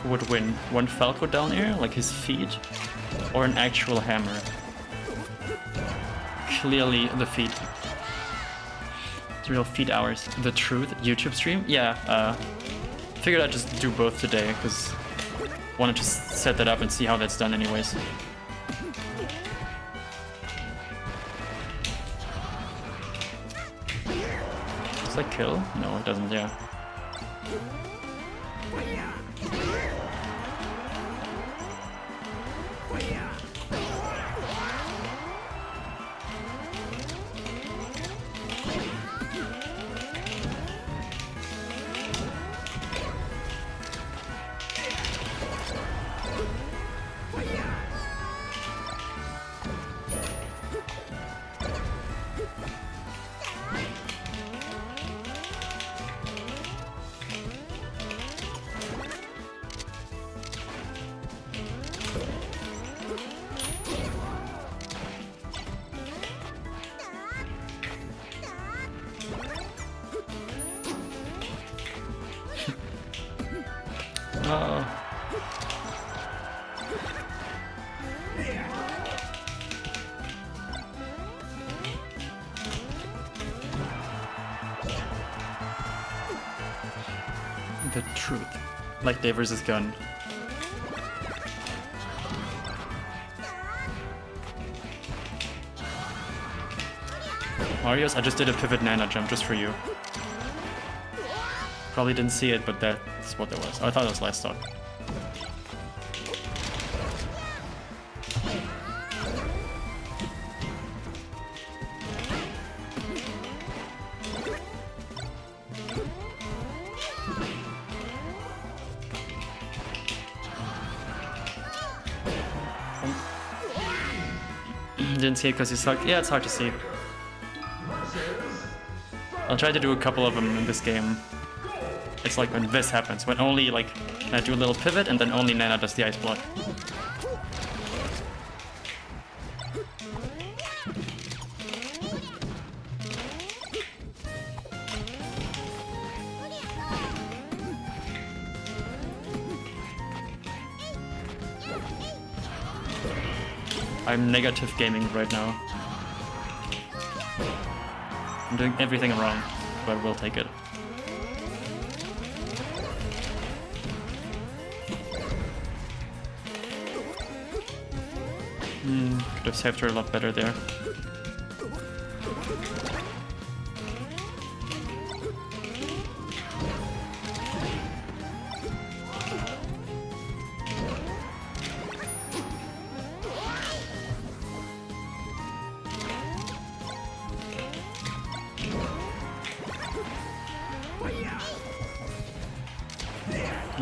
Who would win? One Falco down air, like his feet, or an actual hammer? Clearly the feet. It's real feet hours. The truth YouTube stream? Yeah, figured I'd just do both today, because wanted to set that up and see how that's done anyways. Does that kill? No, it doesn't, yeah. The truth. Like Dave versus Gun. Marios, I just did a pivot Nana jump just for you. Probably didn't see it, but that's what that was. Oh, I thought it was last stock. Didn't see it because you sucked. Yeah, it's hard to see. I'll try to do a couple of them in this game. It's like when this happens, when only like I do a little pivot and then only Nana does the ice block. I'm negative gaming right now. I'm doing everything wrong, but we'll take it. Could have saved her a lot better there.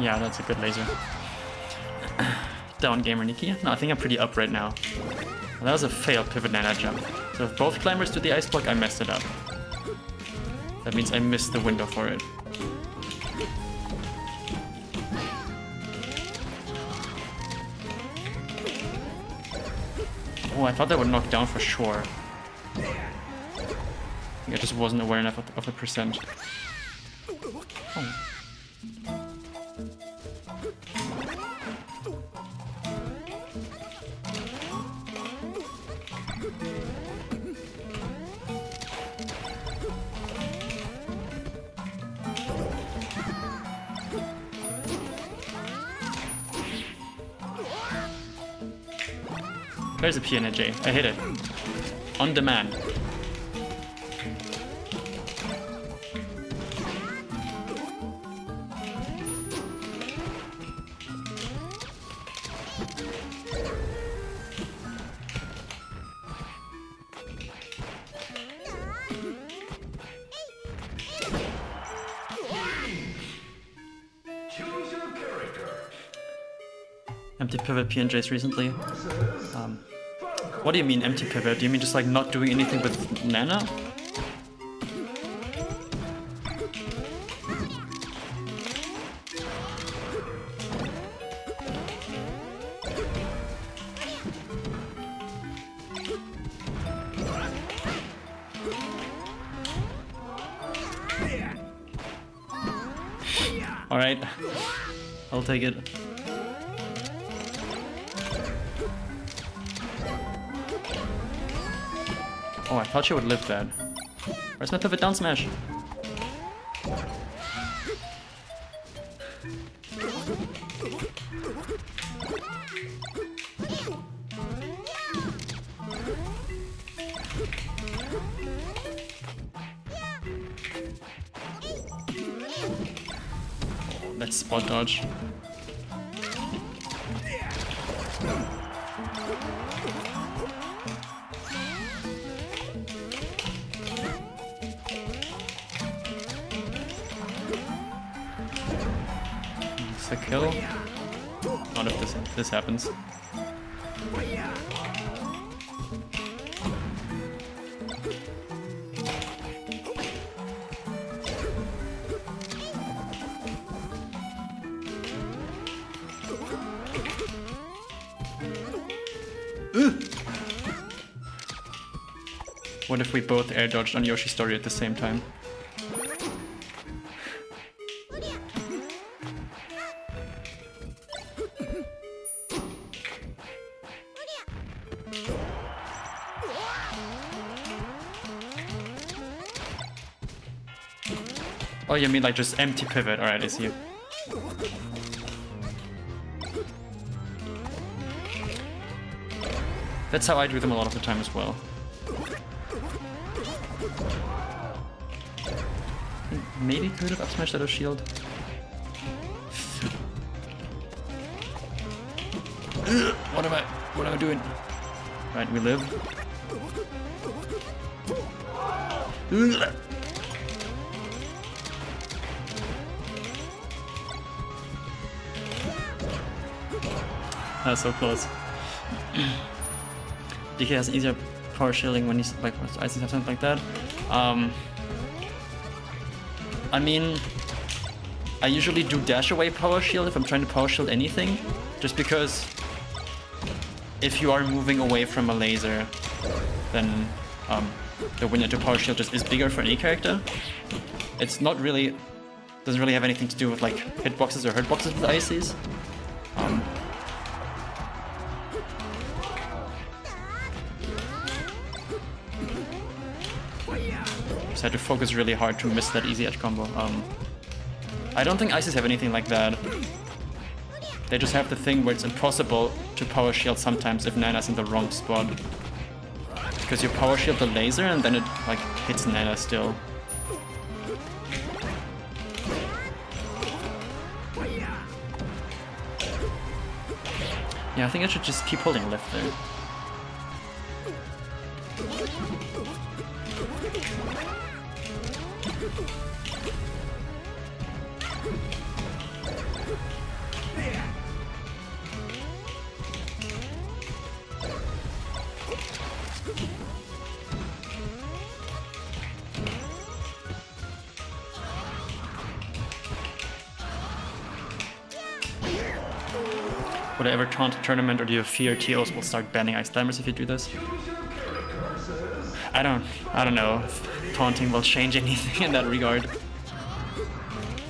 Yeah, that's a good laser. Down gamer Nicki. No, I think I'm pretty up right now. Well, that was a failed pivot Nana jump. So if both climbers do the ice block, I messed it up. That means I missed the window for it. Oh, I thought that would knock down for sure. I just wasn't aware enough of the percent. Oh. There's a PNJ. I hit it. On demand. Choose your character. Empty pivot PNJs recently. What do you mean empty pivot? Do you mean just like not doing anything with Nana? Alright, I'll take it. Oh, I thought she would live that. Where's my pivot down smash? Oh, that's spot dodge. A kill? Not if this happens. What if we both air dodged on Yoshi's story at the same time? Oh, you mean like just empty pivot? Alright, I see you. That's how I do them a lot of the time as well. Maybe could have up smashed out of shield. What am I doing? Right, we live. That's so close. DK has easier power shielding when he's like ices have something like that. I mean, I usually do dash away power shield if I'm trying to power shield anything, just because if you are moving away from a laser, then the window to power shield just is bigger for any character. It's not really, doesn't really have anything to do with like hitboxes or hurtboxes with ices. Just had to focus really hard to miss that easy edge combo. I don't think ices have anything like that. They just have the thing where it's impossible to power shield sometimes if Nana's in the wrong spot. Because you power shield the laser and then it like hits Nana still. Yeah, I think I should just keep holding left there. Would I ever taunt a tournament, or do you fear TOs will start banning ice climbers if you do this? I don't know if taunting will change anything in that regard.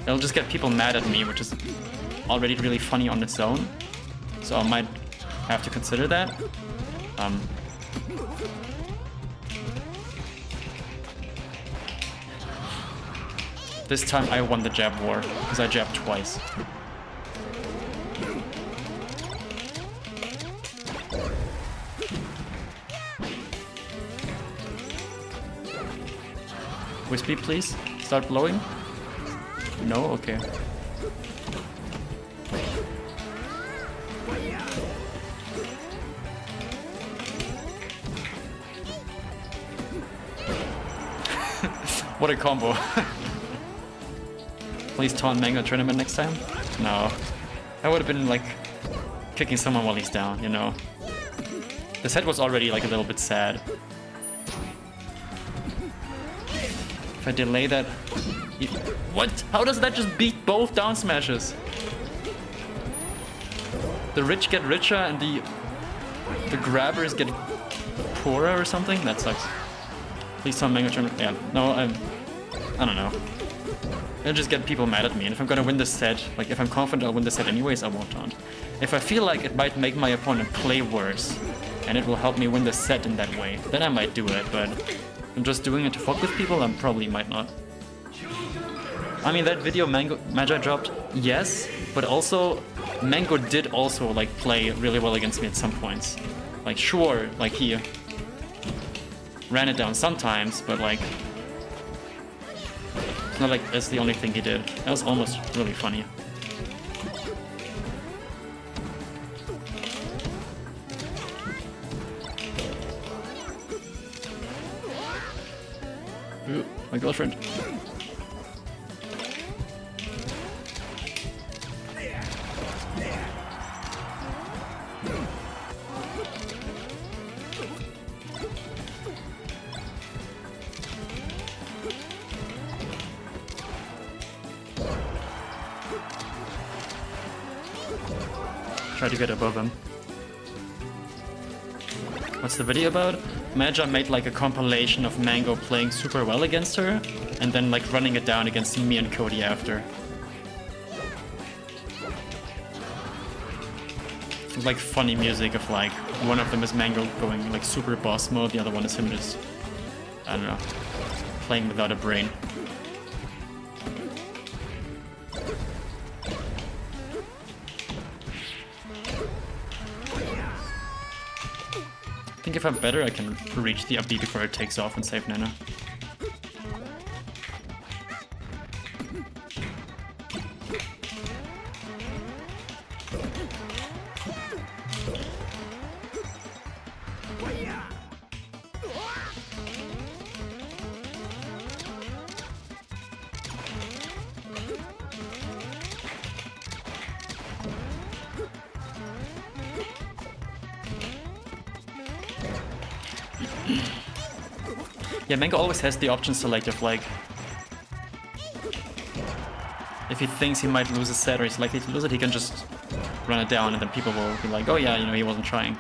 It'll just get people mad at me, which is already really funny on its own. So I might have to consider that. This time I won the jab war, because I jabbed twice. Wispy, please. Start blowing. No? Okay. What a combo. Please taunt Mango tournament next time? No. I would have been like kicking someone while he's down, you know. The set was already like a little bit sad. If I delay that... What? How does that just beat both down smashes? The rich get richer and the grabbers get poorer or something? That sucks. Please taunt Mango tournament. Yeah, no, I don't know. It'll just get people mad at me, and if I'm gonna win this set, like if I'm confident I'll win this set anyways, I won't taunt. If I feel like it might make my opponent play worse, and it will help me win the set in that way, then I might do it, but if I'm just doing it to fuck with people, I probably might not. I mean, that video Magi dropped, yes, but also, Mango did also like play really well against me at some points. Like sure, like he ran it down sometimes, but like, it's not like that's the only thing he did. That was almost really funny. Ooh, my girlfriend. Try to get above him. What's the video about? Magi made like a compilation of Mango playing super well against her, and then like running it down against me and Cody after. It's like funny music of like, one of them is Mango going like super boss mode, the other one is him just, I don't know, playing without a brain. I think if I'm better, I can reach the up B before it takes off and save Nana. Yeah, Mango always has the option select of like, if he thinks he might lose a set or he's likely to lose it, he can just run it down and then people will be like, oh yeah, you know, he wasn't trying.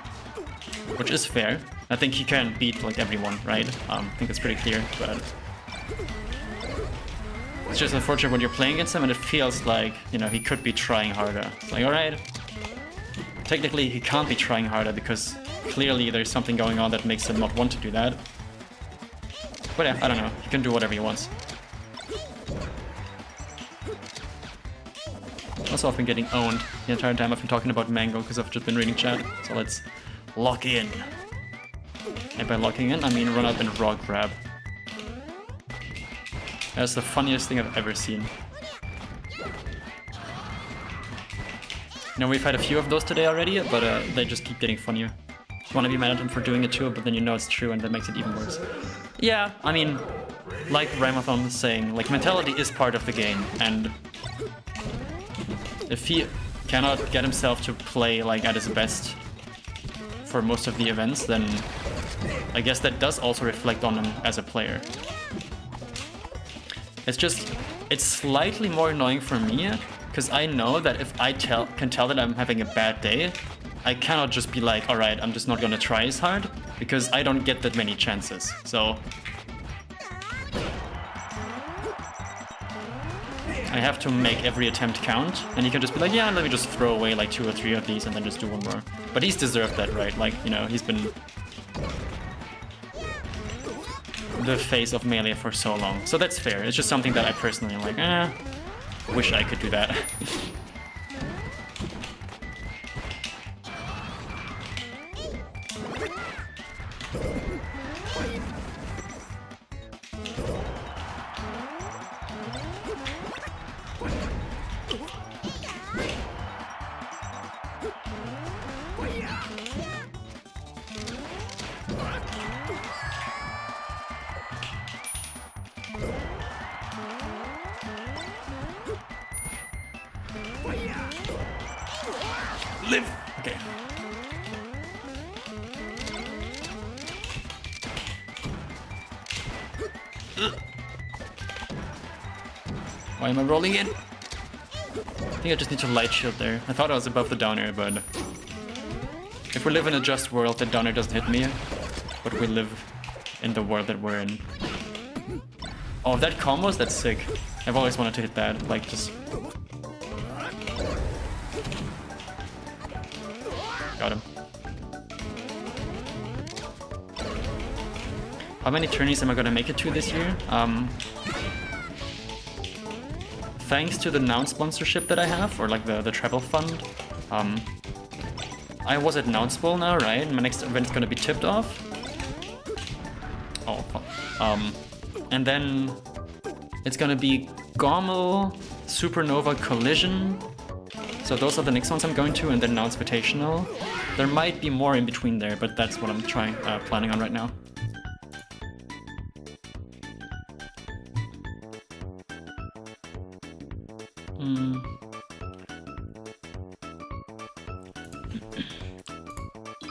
Which is fair. I think he can beat like everyone, right? I think it's pretty clear, but it's just unfortunate when you're playing against him and it feels like, you know, he could be trying harder. It's like, alright, technically he can't be trying harder because clearly there's something going on that makes him not want to do that. But yeah, I don't know. He can do whatever he wants. Also, I've been getting owned the entire time I've been talking about Mango because I've just been reading chat. So let's lock in. And by locking in, I mean run up and raw grab. That's the funniest thing I've ever seen. You know, we've had a few of those today already, but they just keep getting funnier. You want to be mad at him for doing it too, but then you know it's true and that makes it even worse. Yeah, I mean, like Ramathon was saying, like mentality is part of the game, and if he cannot get himself to play like at his best for most of the events, then I guess that does also reflect on him as a player. It's just, it's slightly more annoying for me Because I know that if I can tell that I'm having a bad day, I cannot just be like, alright, I'm just not gonna try as hard, because I don't get that many chances. So I have to make every attempt count, and he can just be like, yeah, let me just throw away like 2 or 3 of these and then just do one more. But he's deserved that, right? Like, you know, he's been the face of Melee for so long. So that's fair. It's just something that I personally am like, wish I could do that. Live! Okay. Why am I rolling in? I think I just need to light shield there. I thought I was above the downer, but if we live in a just world, the downer doesn't hit me. But we live in the world that we're in. Oh, if that combos, that's sick. I've always wanted to hit that, like just... Got him. How many tourneys am I gonna make it to this year? Thanks to the Noun sponsorship that I have, or like the travel fund, I was at Nounce Bowl now, right? My next event's gonna be tipped off. Oh, and then it's gonna be Gommel, Supernova, Collision. So those are the next ones I'm going to, and then Nounce Invitational. There might be more in between there, but that's what I'm planning on right now.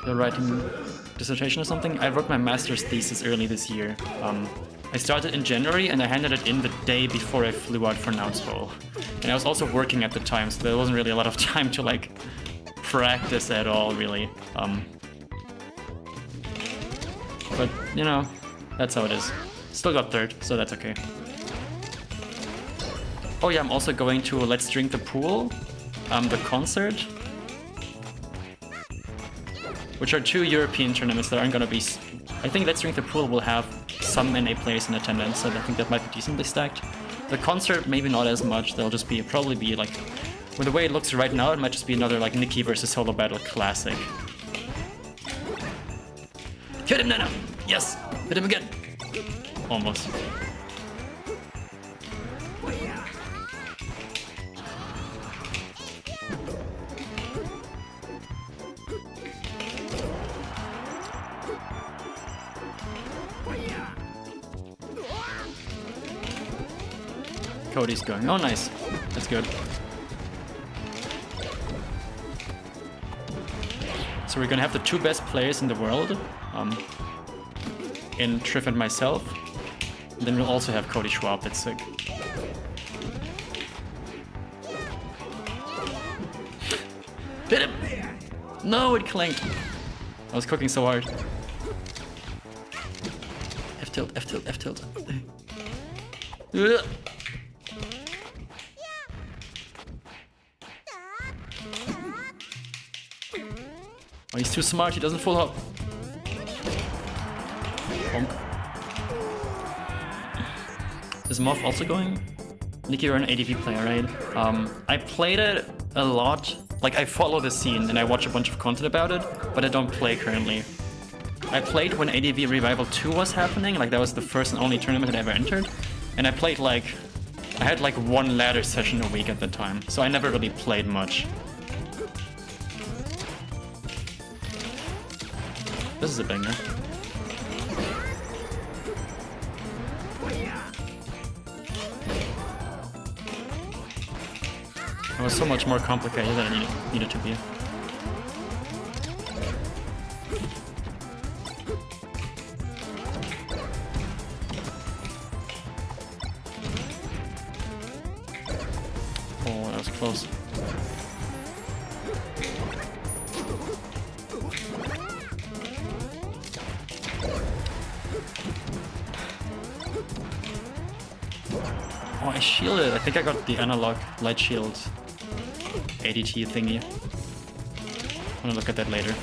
You're writing dissertation or something? I wrote my master's thesis early this year. I started in January and I handed it in the day before I flew out for Nounce Bowl. And I was also working at the time, so there wasn't really a lot of time to like practice at all, really. But you know, that's how it is. Still got third, so that's okay. Oh yeah, I'm also going to Let's Drink the Pool, the concert, which are 2 European tournaments that aren't gonna be... I think Let's Drink the Pool will have some NA players in attendance, so I think that might be decently stacked. The concert, maybe not as much. They'll just be probably be like, with the way it looks right now, it might just be another like Nicki versus Solo Battle classic. Hit him, Nana! Yes! Hit him again! Almost. Cody's going. Oh, nice. That's good. So we're gonna have the 2 best players in the world, in Triff and myself. And then we'll also have Cody Schwab. That's sick. Hit him! No, it clanked. I was cooking so hard. F tilt, F tilt, F tilt. Oh, he's too smart, he doesn't full hop. Bonk. Is Moth also going? Nicki, you're an ADV player, right? I played it a lot. Like, I follow the scene and I watch a bunch of content about it, but I don't play currently. I played when ADV Revival 2 was happening, like that was the first and only tournament that I ever entered. And I played like... I had like 1 ladder session a week at the time, so I never really played much. This is a banger. It was so much more complicated than it needed to be. Oh, that was close. Oh, I shielded. I think I got the analog light shield ADT thingy. I'm gonna look at that later.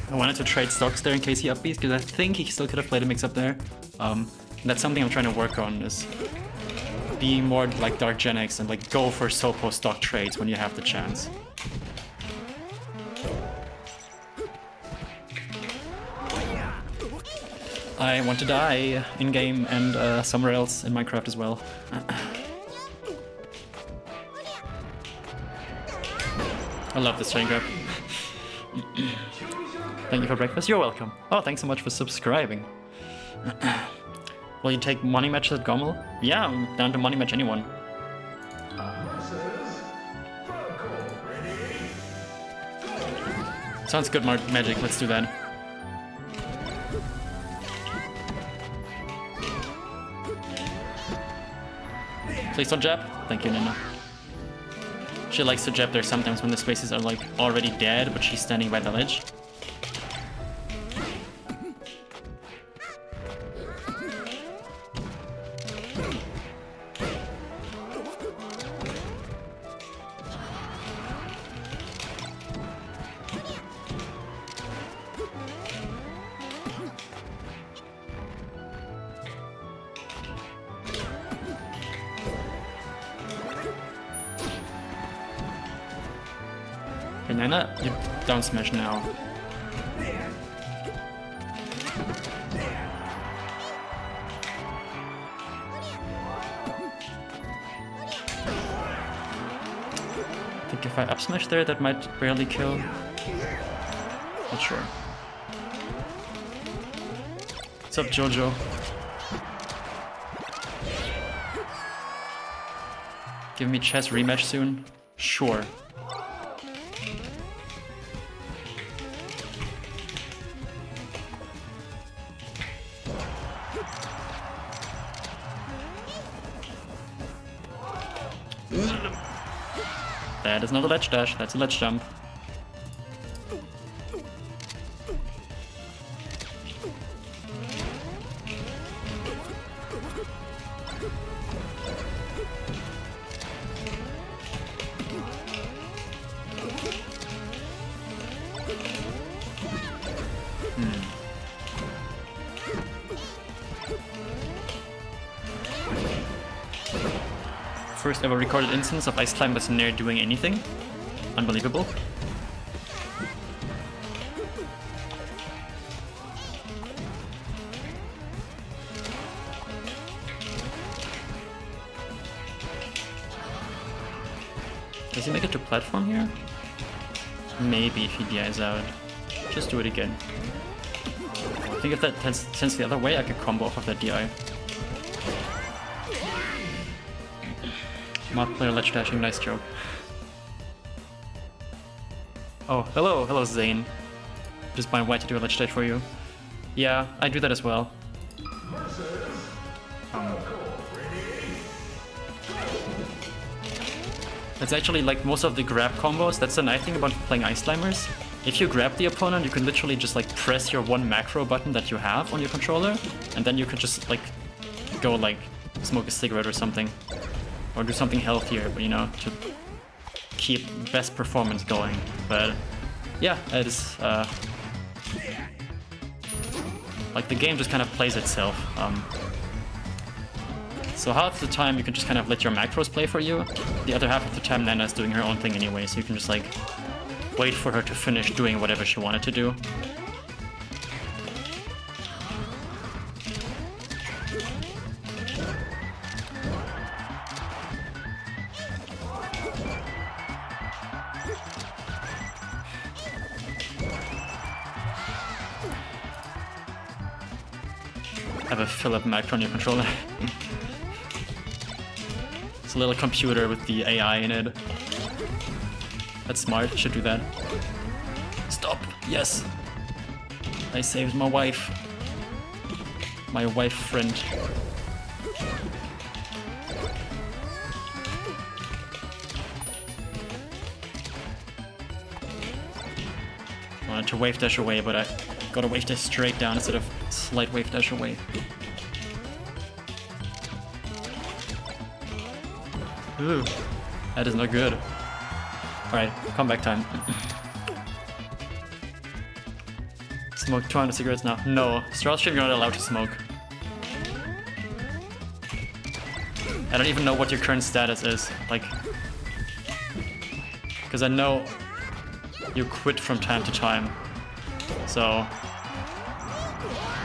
I wanted to trade stocks there in case he upbeats, because I think he still could have played a mix up there. And that's something I'm trying to work on, is being more like Dark Gen X and like go for Sopo stock trades when you have the chance. I want to die in-game and somewhere else in Minecraft as well. I love this train grab. Thank you for breakfast. You're welcome. Oh, thanks so much for subscribing. Will you take money match at Gommel? Yeah, I'm down to money match anyone. Sounds good, Magic. Let's do that. Please don't jab. Thank you, Nina. She likes to jab there sometimes when the spaces are like already dead, but she's standing by the ledge. Okay, Nana, you down smash now. I think if I up smash there, that might barely kill. Not sure. What's up, Jojo? Give me chess rematch soon? Sure. That is not a ledge dash, that's a ledge jump. First ever recorded instance of Ice Climbers near doing anything. Unbelievable. Does he make it to platform here? Maybe if he DIs out. Just do it again. I think if that sends the other way, I could combo off of that DI. Mod player ledge dashing, nice joke. Oh, hello Zane. Just buying white to do a ledge dash for you. Yeah, I do that as well. That's actually like most of the grab combos. That's the nice thing about playing Ice Climbers. If you grab the opponent, you can literally just like press your one macro button that you have on your controller, and then you can just like go like smoke a cigarette or something. Or do something healthier, but you know, to keep best performance going. But yeah, it is Like, the game just kind of plays itself. So half the time you can just kind of let your macros play for you. The other half of the time Nana's doing her own thing anyway, so you can just like wait for her to finish doing whatever she wanted to do. Have a fill-up macro on your controller. It's a little computer with the AI in it. That's smart, should do that. Stop! Yes! I saved my wife. My wife friend. I wanted to wave dash away, but I gotta wave dash straight down instead of slight wave dash away. Ooh, that is not good. Alright, comeback time. Smoke 200 cigarettes now. No, Straw Stream, you're not allowed to smoke. I don't even know what your current status is. Like, because I know you quit from time to time. So,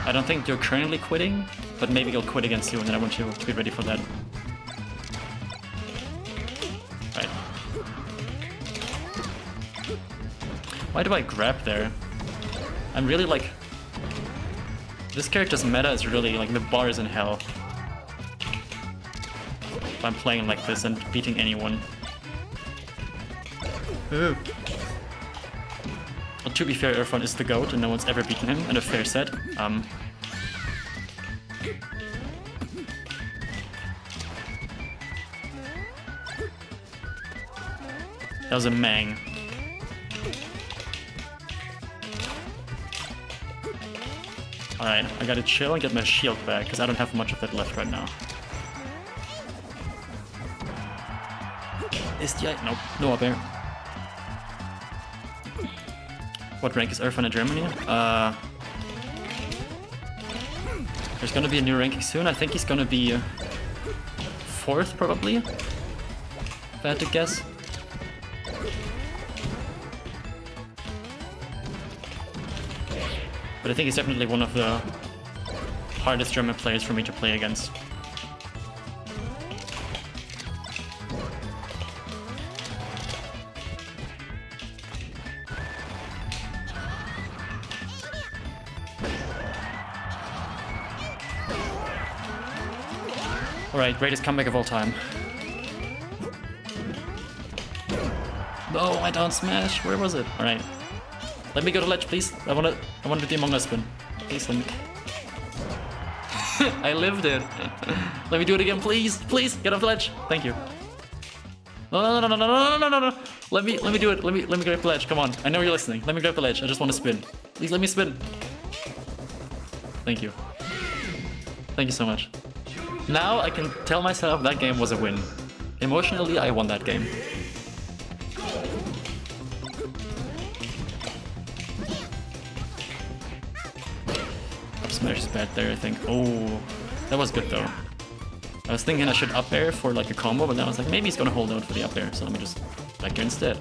I don't think you're currently quitting, but maybe you'll quit again soon, and I want you to be ready for that. Right. Why do I grab there? I'm really like... This character's meta is really like the bar is in hell. If I'm playing like this and beating anyone. Ooh. Well, to be fair, Irfan is the GOAT and no one's ever beaten him in a fair set. That was a Mang. Alright, I gotta chill and get my shield back, because I don't have much of that left right now. Is the... Nope, no up air. What rank is Irfan in Germany? There's gonna be a new ranking soon. I think he's gonna be 4th, probably. If I had to guess. But I think he's definitely one of the hardest German players for me to play against. Alright, greatest comeback of all time. No, I don't smash. Where was it? Alright. Let me go to ledge, please. I want to do the Among Us spin. Please let me. I lived it. Let me do it again, please. Please get off the ledge. Thank you. No, no, no, no, no, no, no, no, no. Let me do it. Let me grab the ledge. Come on. I know you're listening. Let me grab the ledge. I just want to spin. Please let me spin. Thank you. Thank you so much. Now I can tell myself that game was a win. Emotionally, I won that game. Smash is bad there, I think. Oh, that was good though. I was thinking I should up air for like a combo, but then I was like, maybe he's gonna hold out for the up air, so let me just back here instead.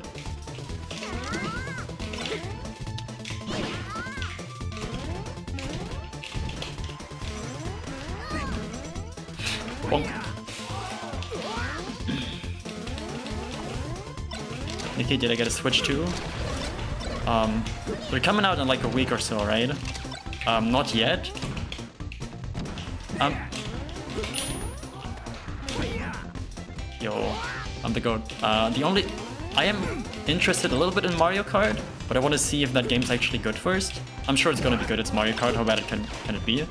Bonk. Nicki, did I get a switch too? We're coming out in like a week or so, right? Not yet. Yo, I'm the GOAT. I am interested a little bit in Mario Kart, but I want to see if that game's actually good first. I'm sure it's gonna be good. It's Mario Kart. How bad can it be?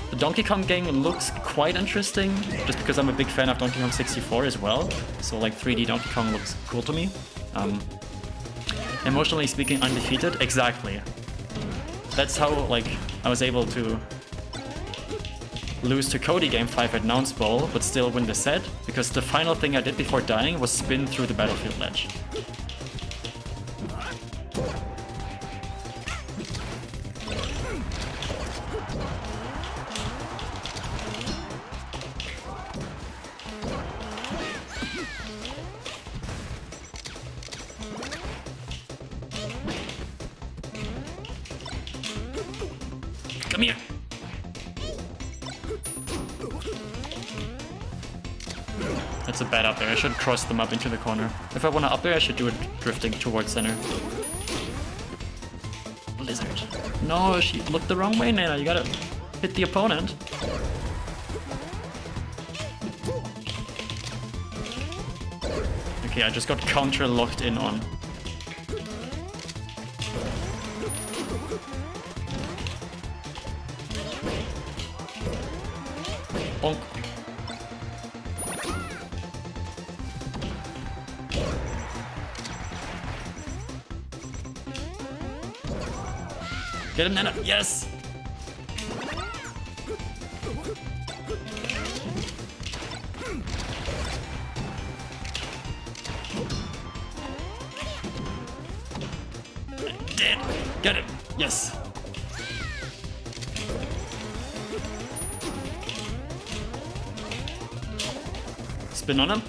The Donkey Kong game looks quite interesting, just because I'm a big fan of Donkey Kong 64 as well. So like 3D Donkey Kong looks cool to me. Emotionally speaking, undefeated. Exactly. That's how like I was able to lose to Cody game 5 at Nouns Bowl, but still win the set, because the final thing I did before dying was spin through the battlefield ledge. Come here. That's a bad up there. I should cross them up into the corner. If I want to up there, I should do it drifting towards center. Blizzard. No, she looked the wrong way, Nana. You gotta hit the opponent. Okay, I just got counter locked in on. Bonk. Get him, Nana. Yes! Dead. Get him. Yes. Spin on him.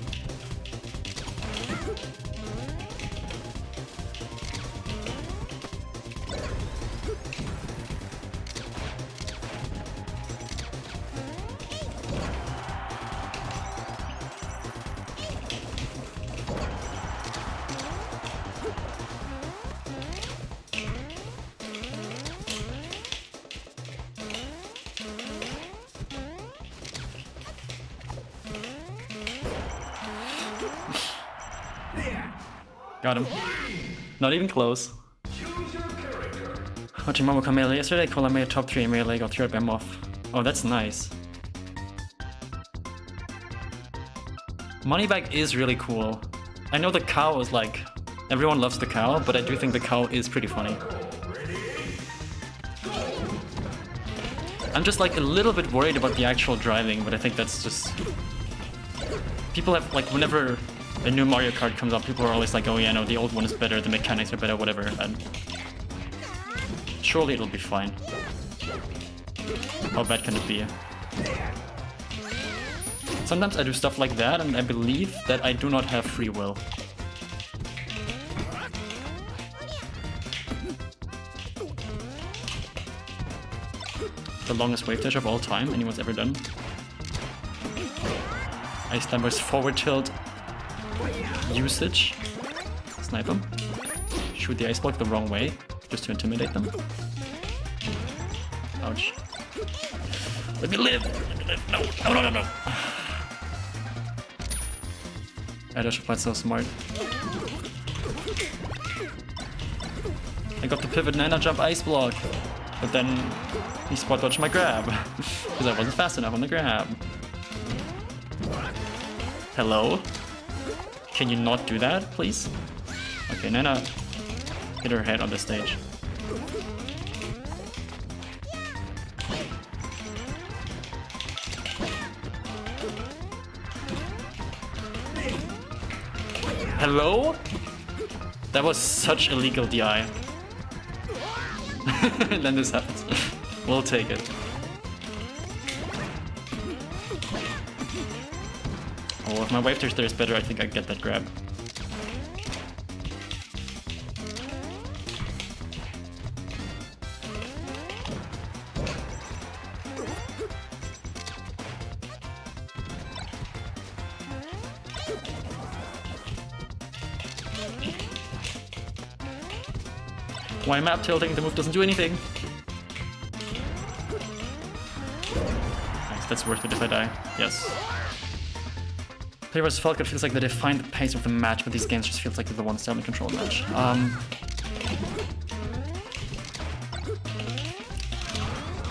Got him. Not even close. Watching Momo come melee yesterday, Cola made a top 3 in melee, got 3 by Moth. Oh, that's nice. Moneybag is really cool. I know the cow is like... Everyone loves the cow, but I do think the cow is pretty funny. I'm just like a little bit worried about the actual driving, but I think that's just... People have, like, whenever a new Mario Kart comes out, people are always like, oh yeah, no, the old one is better, the mechanics are better, whatever, and surely it'll be fine. How bad can it be? Sometimes I do stuff like that, and I believe that I do not have free will. The longest wave dash of all time anyone's ever done. Ice Climber's forward tilt usage. Snipe them. Shoot the ice block the wrong way, just to intimidate them. Ouch. Let me live! Let me live! No! No, no, no, no! Adash played so smart. I got the pivot Nana jump ice block, but then he spot dodged my grab because I wasn't fast enough on the grab. Hello? Can you not do that, please? Okay, Nana hit her head on the stage. Hello? That was such illegal DI. And then this happens. We'll take it. Oh, if my wave dash there is better, I think I get that grab. Why map tilting? The move doesn't do anything. Nice, that's worth it if I die. Yes. Play vs Falcon feels like they define the pace of the match, but these games just feels like they're the one style and control match.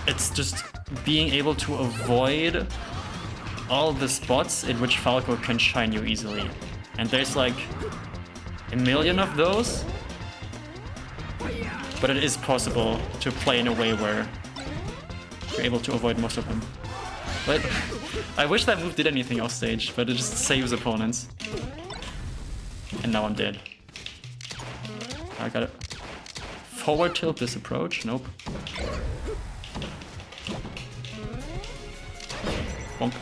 It's just being able to avoid all the spots in which Falco can shine you easily. And there's like a million of those. But it is possible to play in a way where you're able to avoid most of them. But I wish that move did anything off stage, but it just saves opponents. And now I'm dead. I gotta forward tilt this approach. Nope. Bonk.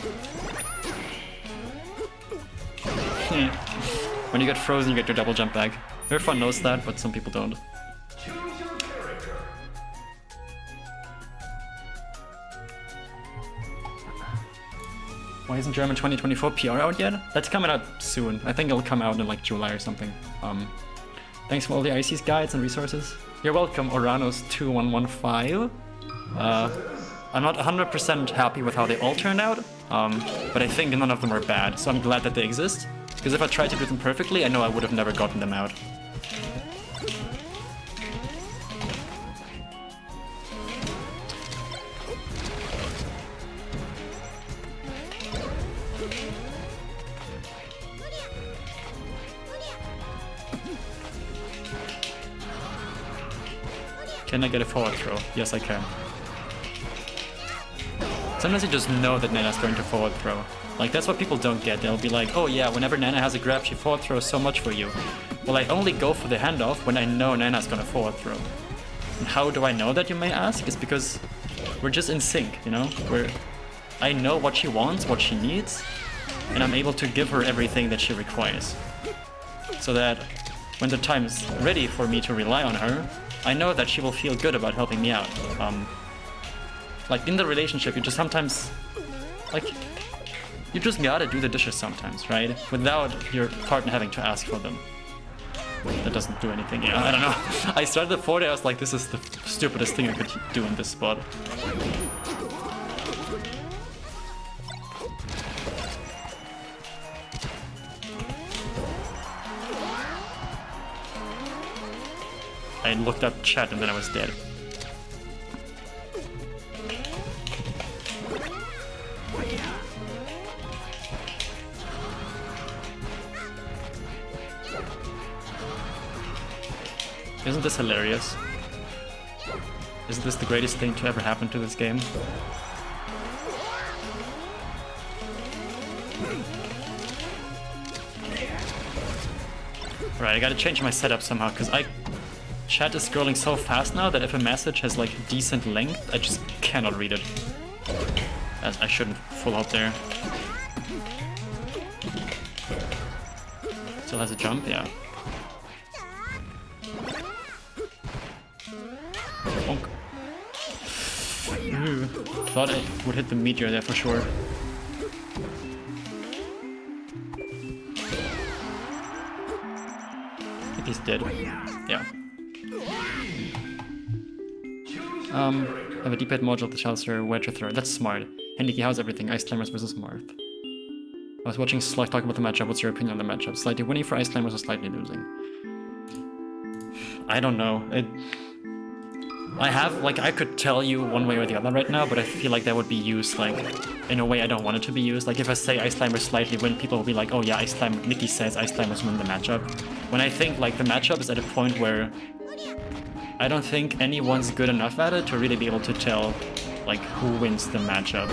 When you get frozen, you get your double jump back. Everyone knows that, but some people don't. Why isn't German 2024 PR out yet? That's coming out soon. I think it'll come out in like July or something. Thanks for all the IC's guides and resources. You're welcome, Oranos2115. I'm not 100% happy with how they all turned out, but I think none of them are bad, so I'm glad that they exist. Because if I tried to do them perfectly, I know I would have never gotten them out. Can I get a forward throw? Yes, I can. Sometimes you just know that Nana's going to forward throw. Like, that's what people don't get. They'll be like, oh yeah, whenever Nana has a grab, she forward throws so much for you. Well, I only go for the handoff when I know Nana's gonna forward throw. And how do I know that, you may ask? It's because we're just in sync, you know? I know what she wants, what she needs, and I'm able to give her everything that she requires. So that when the time's ready for me to rely on her, I know that she will feel good about helping me out. Like, in the relationship, you just sometimes, like, you just gotta do the dishes sometimes, right? Without your partner having to ask for them. That doesn't do anything, yeah, I don't know. I started the 40, I was like, this is the stupidest thing I could do in this spot. I looked up chat and then I was dead. Isn't this hilarious? Isn't this the greatest thing to ever happen to this game? Right, I gotta change my setup somehow, because chat is scrolling so fast now that if a message has like decent length, I just cannot read it. As I shouldn't full out there. Still has a jump, yeah. Bonk. Ooh, thought I would hit the meteor there for sure. I think he's dead. Yeah. Have a D-pad module of the Challenger, where to throw. That's smart. Hey Nicki, how's everything? Ice Climbers versus Marth. I was watching Slug talk about the matchup. What's your opinion on the matchup? Slightly winning for Ice Climbers or slightly losing? I don't know. I could tell you one way or the other right now, but I feel like that would be used, like, in a way I don't want it to be used. Like, if I say Ice Climbers slightly win, people will be like, oh yeah, Nicki says Ice Climbers win the matchup. When I think, like, the matchup is at a point where I don't think anyone's good enough at it to really be able to tell, like, who wins the matchup.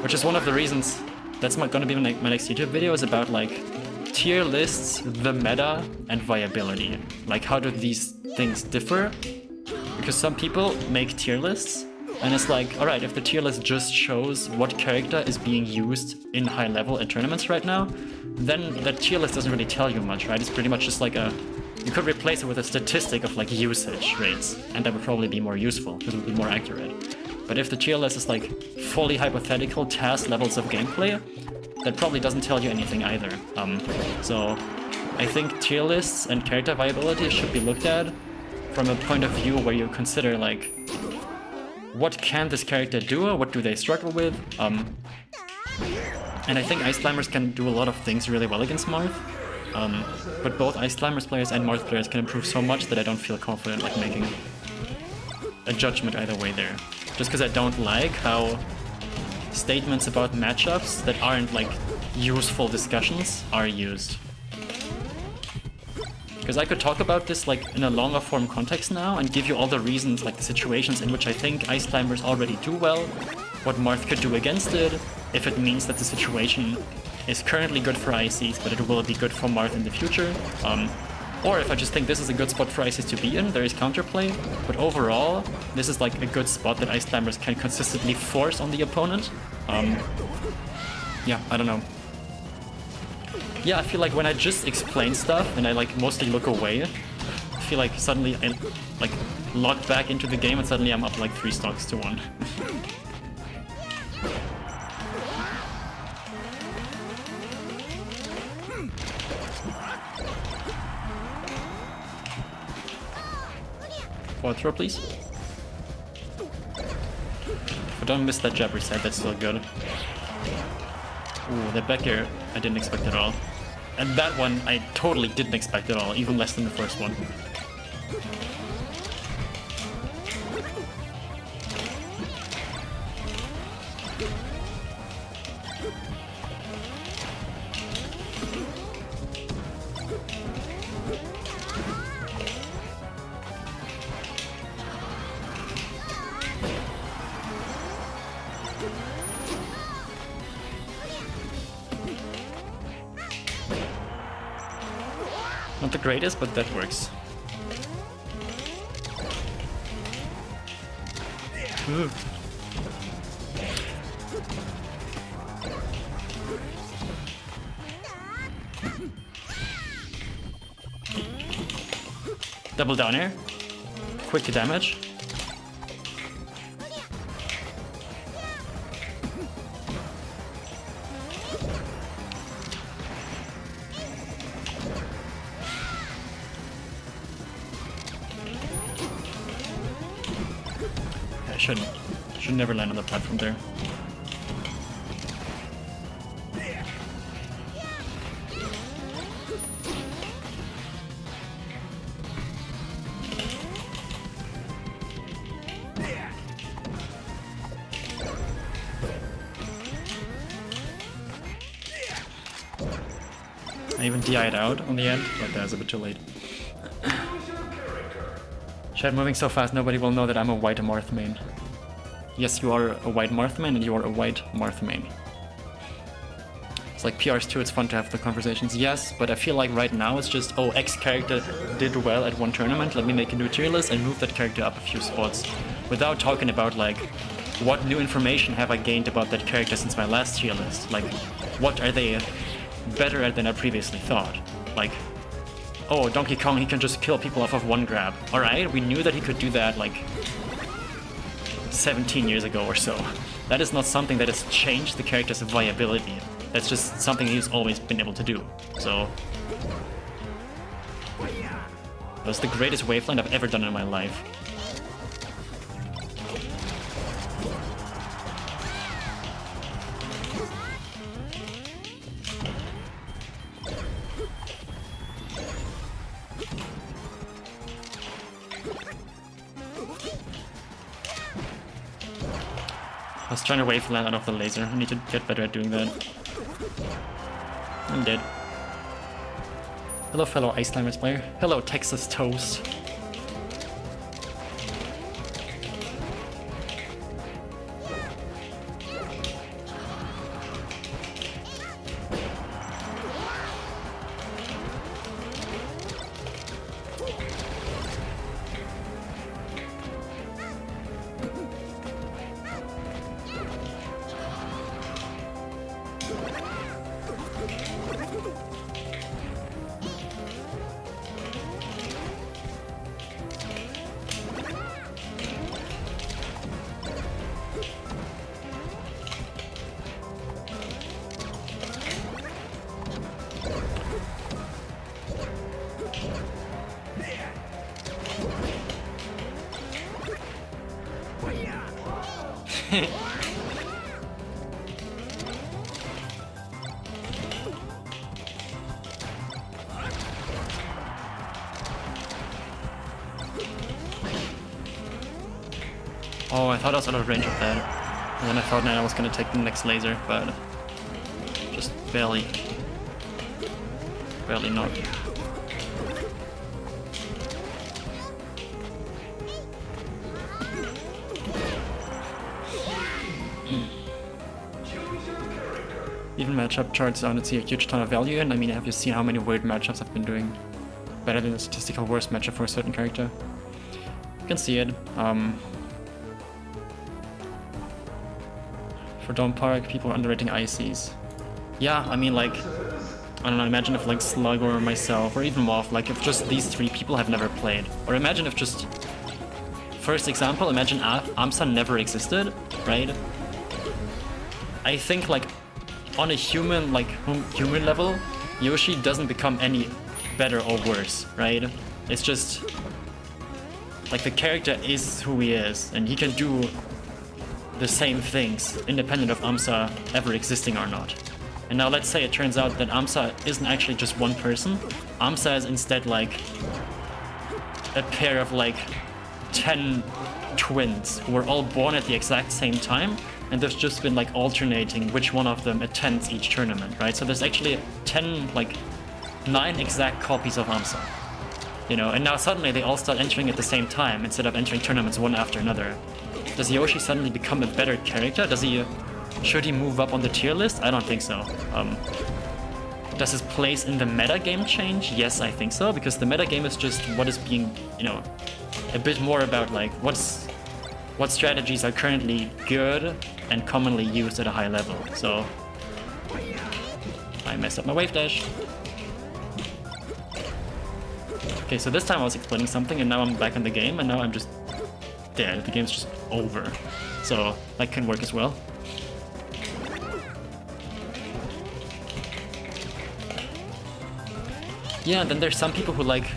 Which is one of the reasons that's gonna be my next YouTube video, is about, like, tier lists, the meta, and viability. Like, how do these things differ? Because some people make tier lists, and it's like, alright, if the tier list just shows what character is being used in high level at tournaments right now, then that tier list doesn't really tell you much, right? It's pretty much just like you could replace it with a statistic of like usage rates, and that would probably be more useful, because it would be more accurate. But if the tier list is like fully hypothetical task levels of gameplay, that probably doesn't tell you anything either. So I think tier lists and character viability should be looked at from a point of view where you consider, like, what can this character do, or what do they struggle with? And I think Ice Climbers can do a lot of things really well against Marth. But both Ice Climbers players and Marth players can improve so much that I don't feel confident, like, making a judgment either way there. Just because I don't like how statements about matchups that aren't, like, useful discussions are used. Because I could talk about this, like, in a longer form context now and give you all the reasons, like the situations in which I think Ice Climbers already do well, what Marth could do against it, if it means that the situation is currently good for ICs, but it will be good for Marth in the future. Or if I just think this is a good spot for ICs to be in, there is counterplay, but overall, this is like a good spot that Ice Climbers can consistently force on the opponent. Yeah, I don't know. Yeah, I feel like when I just explain stuff and I like mostly look away, I feel like suddenly I like log back into the game and suddenly I'm up like 3 stocks to 1. Forward throw, please. But don't miss that jab reset, that's still good. Ooh, that back air I didn't expect at all. And that one I totally didn't expect at all, even less than the first one. Not the greatest, but that works. Ooh. Double down air. Quick damage. Should never land on the platform there. I even DI'd out on the end, but that was a bit too late. Chat moving so fast, nobody will know that I'm a white Marth main. Yes, you are a white Marth main, and you are a white Marth main. It's like PRs too, it's fun to have the conversations. Yes, but I feel like right now it's just, oh, X character did well at one tournament, let me make a new tier list and move that character up a few spots. Without talking about like, what new information have I gained about that character since my last tier list? Like, what are they better at than I previously thought? Like, oh, Donkey Kong, he can just kill people off of one grab. Alright, we knew that he could do that like 17 years ago or so. That is not something that has changed the character's viability. That's just something he's always been able to do. So that was the greatest waveland I've ever done in my life. I was trying to waveland out of the laser. I need to get better at doing that. I'm dead. Hello, fellow Ice Climbers player. Hello, Texas Toast. Oh, I thought I was out of range of that. And then I thought I was gonna take the next laser, but just barely not. Even matchup charts, I don't see a huge ton of value in. I mean, have you seen how many weird matchups I've been doing better than the statistical worst matchup for a certain character? You can see it. For Dome Park, people are underrating ICs. Yeah, I mean, like, I don't know, imagine if like Slug or myself, or even Moth, like if just these three people have never played. Or imagine if just, first example, imagine Amsa never existed, right? I think like on a human, like human level, Yoshi doesn't become any better or worse, right? It's just, Like, the character is who he is, and he can do the same things, independent of AMSA ever existing or not. And now let's say it turns out that AMSA isn't actually just one person. AMSA is instead like a pair of like 10 twins who were all born at the exact same time, and there's just been like alternating which one of them attends each tournament, right? So there's actually 9 exact copies of AMSA, you know, and now suddenly they all start entering at the same time instead of entering tournaments one after another. Does Yoshi suddenly become a better character? Should he move up on the tier list? I don't think so. Does his place in the meta game change? Yes, I think so, because the meta game is just what is being, you know, a bit more about like what strategies are currently good and commonly used at a high level. So I messed up my wave dash. Okay, so this time I was explaining something and now I'm back in the game and now I'm just dead. The game's just over. So that can work as well. Yeah, then there's some people who like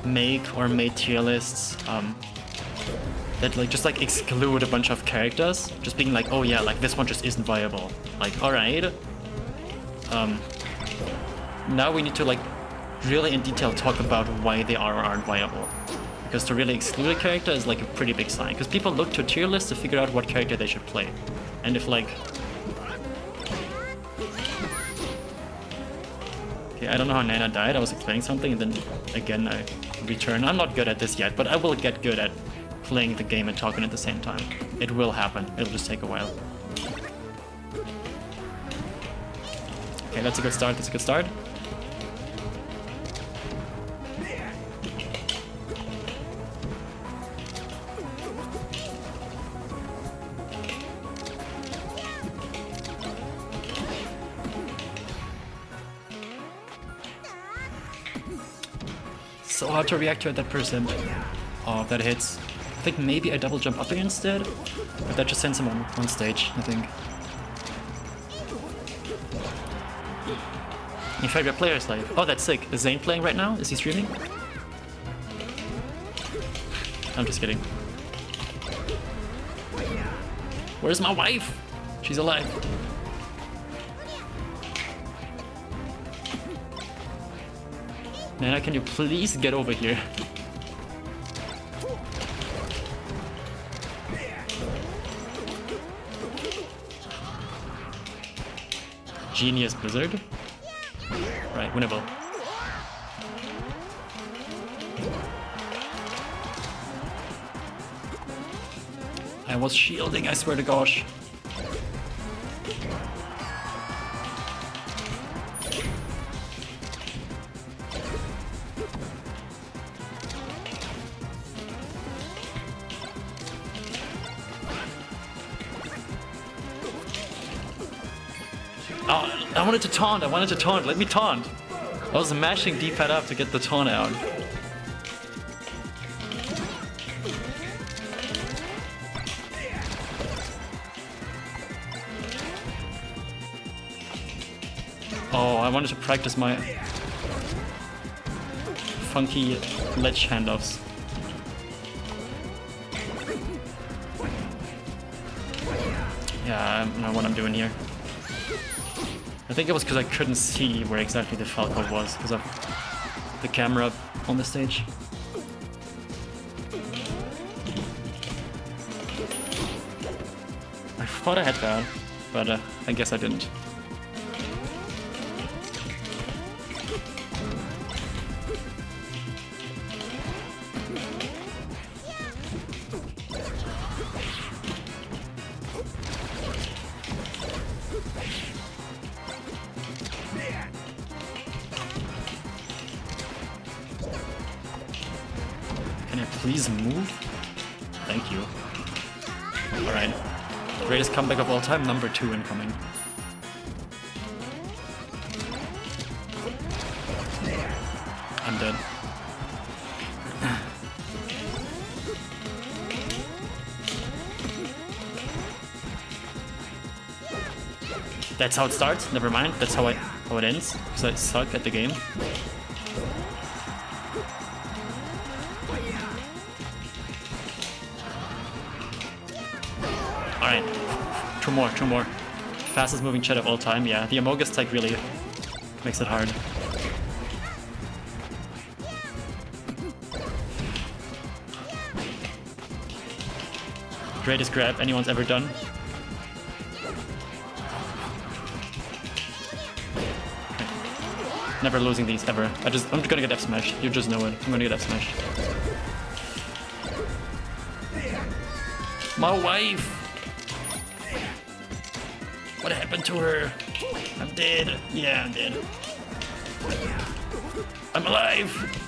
made tier lists that like just like exclude a bunch of characters, just being like, oh yeah, like this one just isn't viable. Like, all right, now we need to like really in detail talk about why they are or aren't viable, because to really exclude a character is like a pretty big sign, because people look to a tier list to figure out what character they should play, and if like I don't know how Nana died. I was explaining something and then again I return. I'm not good at this yet, but I will get good at playing the game and talking at the same time. It will happen. It'll just take a while. Okay, that's a good start. That's a good start. So hard to react to at that percent. Oh, that hits. I think maybe I double jump up again instead, but that just sends him on stage, I think. Your favorite player is like, oh, that's sick. Is Zane playing right now? Is he streaming? I'm just kidding. Where's my wife? She's alive. Nana, can you please get over here? Genius Blizzard. Right, winnable. I was shielding, I swear to gosh. Oh, I wanted to taunt, let me taunt. I was mashing D-pad up to get the taunt out. Oh, I wanted to practice my funky ledge handoffs. Yeah, I don't know what I'm doing here. I think it was because I couldn't see where exactly the Falco was because of the camera on the stage. I thought I had that, but I guess I didn't. Can I please move? Thank you. Alright. Greatest comeback of all time, number 2 incoming. I'm dead. That's how it starts? Never mind. That's how it ends. Because I suck at the game. Alright. Two more. Fastest moving chat of all time, yeah. The Amogus tag really makes it hard. Greatest grab anyone's ever done. Never losing these ever. I'm gonna get F smashed. You just know it. I'm gonna get F smashed. My wife! What happened to her? I'm dead. Yeah, I'm dead. I'm alive!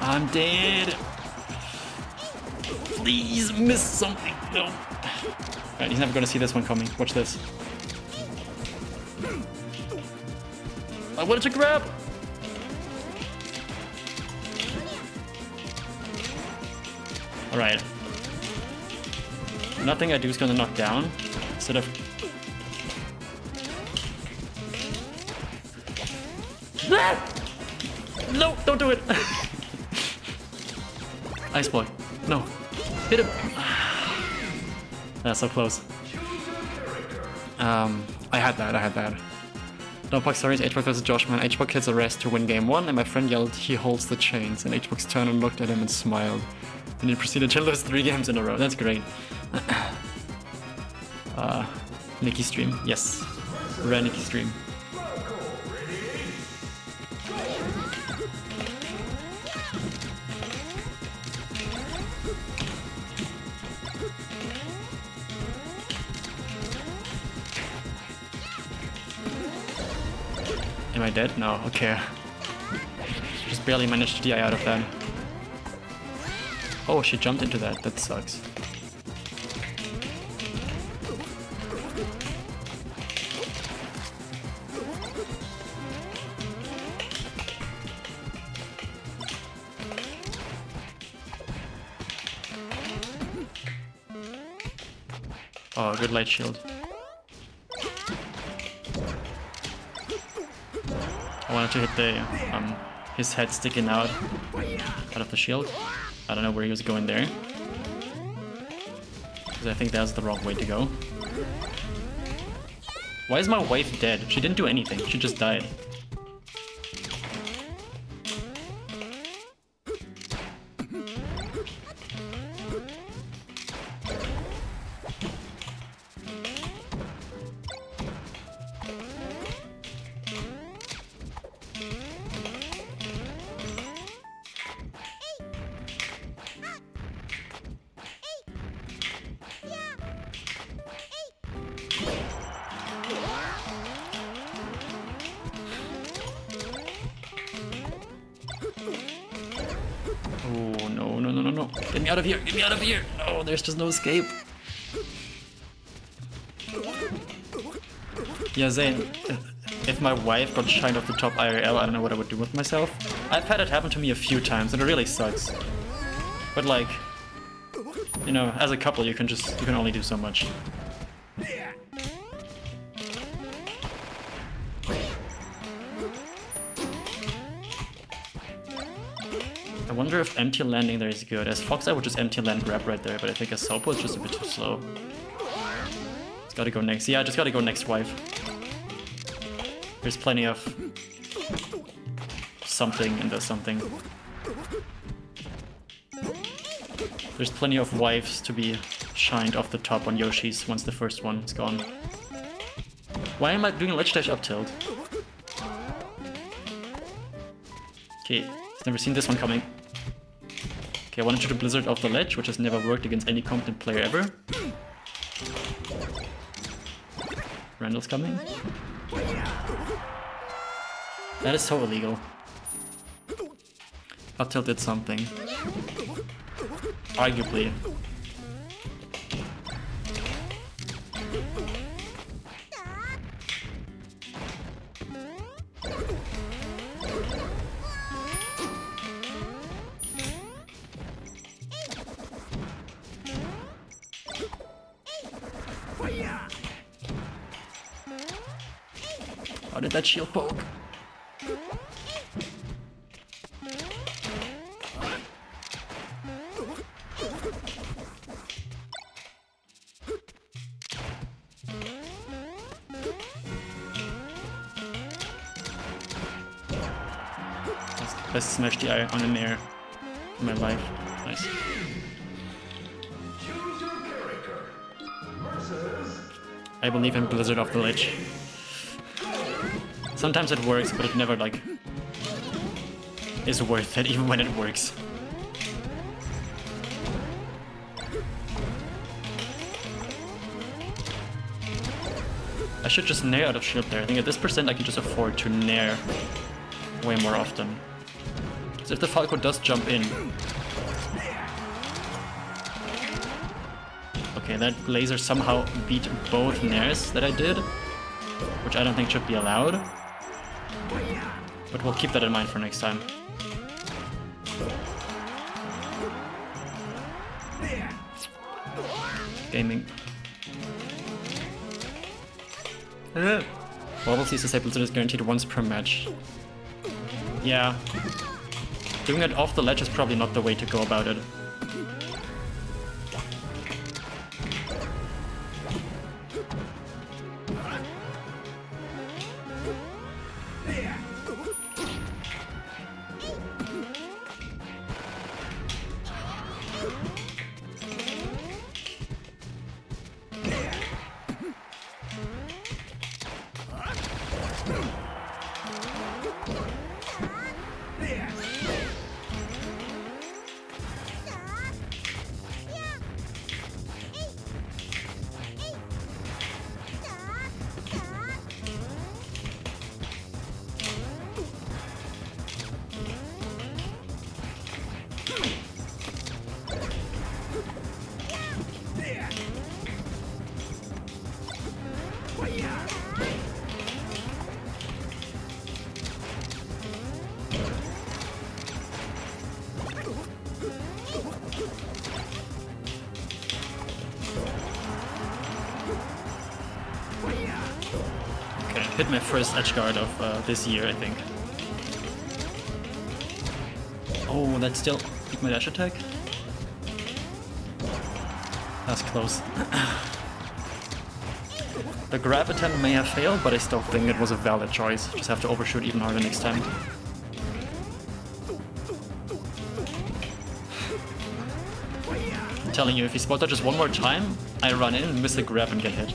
I'm dead. Please miss something. No. Alright, he's never gonna see this one coming. Watch this. I wanted to grab. Alright. Nothing I do is gonna knock down. Instead of... No, don't do it! Ice boy. No. Hit him. That's so close. I had that. No puck stories, HBox versus Joshman. HBox hits a rest to win game 1, and my friend yelled he holds the chains, and HBox turned and looked at him and smiled. And he proceeded to lose 3 games in a row. That's great. Nicki stream. Yes. Rare Nicki stream. Am I dead? No, okay. Just barely managed to DI out of that. Oh, she jumped into that. That sucks. Oh, good light shield. I wanted to hit the his head sticking out of the shield. I don't know where he was going there, because I think that's the wrong way to go. Why is my wife dead? She didn't do anything. She just died. Oh, no. Get me out of here. Get me out of here. No, there's just no escape. Yeah, Zane, if my wife got shined off the top IRL, I don't know what I would do with myself. I've had it happen to me a few times, and it really sucks. But like, you know, as a couple, you can only do so much. I wonder if empty landing there is good. As Fox, I would just empty land grab right there, but I think as Sopo is just a bit too slow. It's gotta go next. Yeah, I just gotta go next wife. There's plenty of something in the something. There's plenty of wives to be shined off the top on Yoshi's once the first one is gone. Why am I doing a ledge dash up tilt? Okay, never seen this one coming. Okay, I wanted to do Blizzard off the ledge, which has never worked against any competent player ever. Randall's coming. That is so illegal. Up tilt did something. Arguably. How did that shield poke? best smash DI on an air in my life. Nice. Choose your character. Versus. I believe in Blizzard off the ledge. Sometimes it works, but it never like is worth it, even when it works. I should just nair out of shield there. I think at this percent I can just afford to nair way more often. So if the Falco does jump in... Okay, that laser somehow beat both nairs that I did, which I don't think should be allowed. But we'll keep that in mind for next time. Gaming. Wobble sees disabled, so it's guaranteed once per match. Yeah. Doing it off the ledge is probably not the way to go about it. Hit my first edge guard of this year, I think. Oh, that still beat my dash attack? That's close. The grab attempt may have failed, but I still think it was a valid choice. Just have to overshoot even harder next time. I'm telling you, if he spot dodges one more time, I run in, miss the grab and get hit.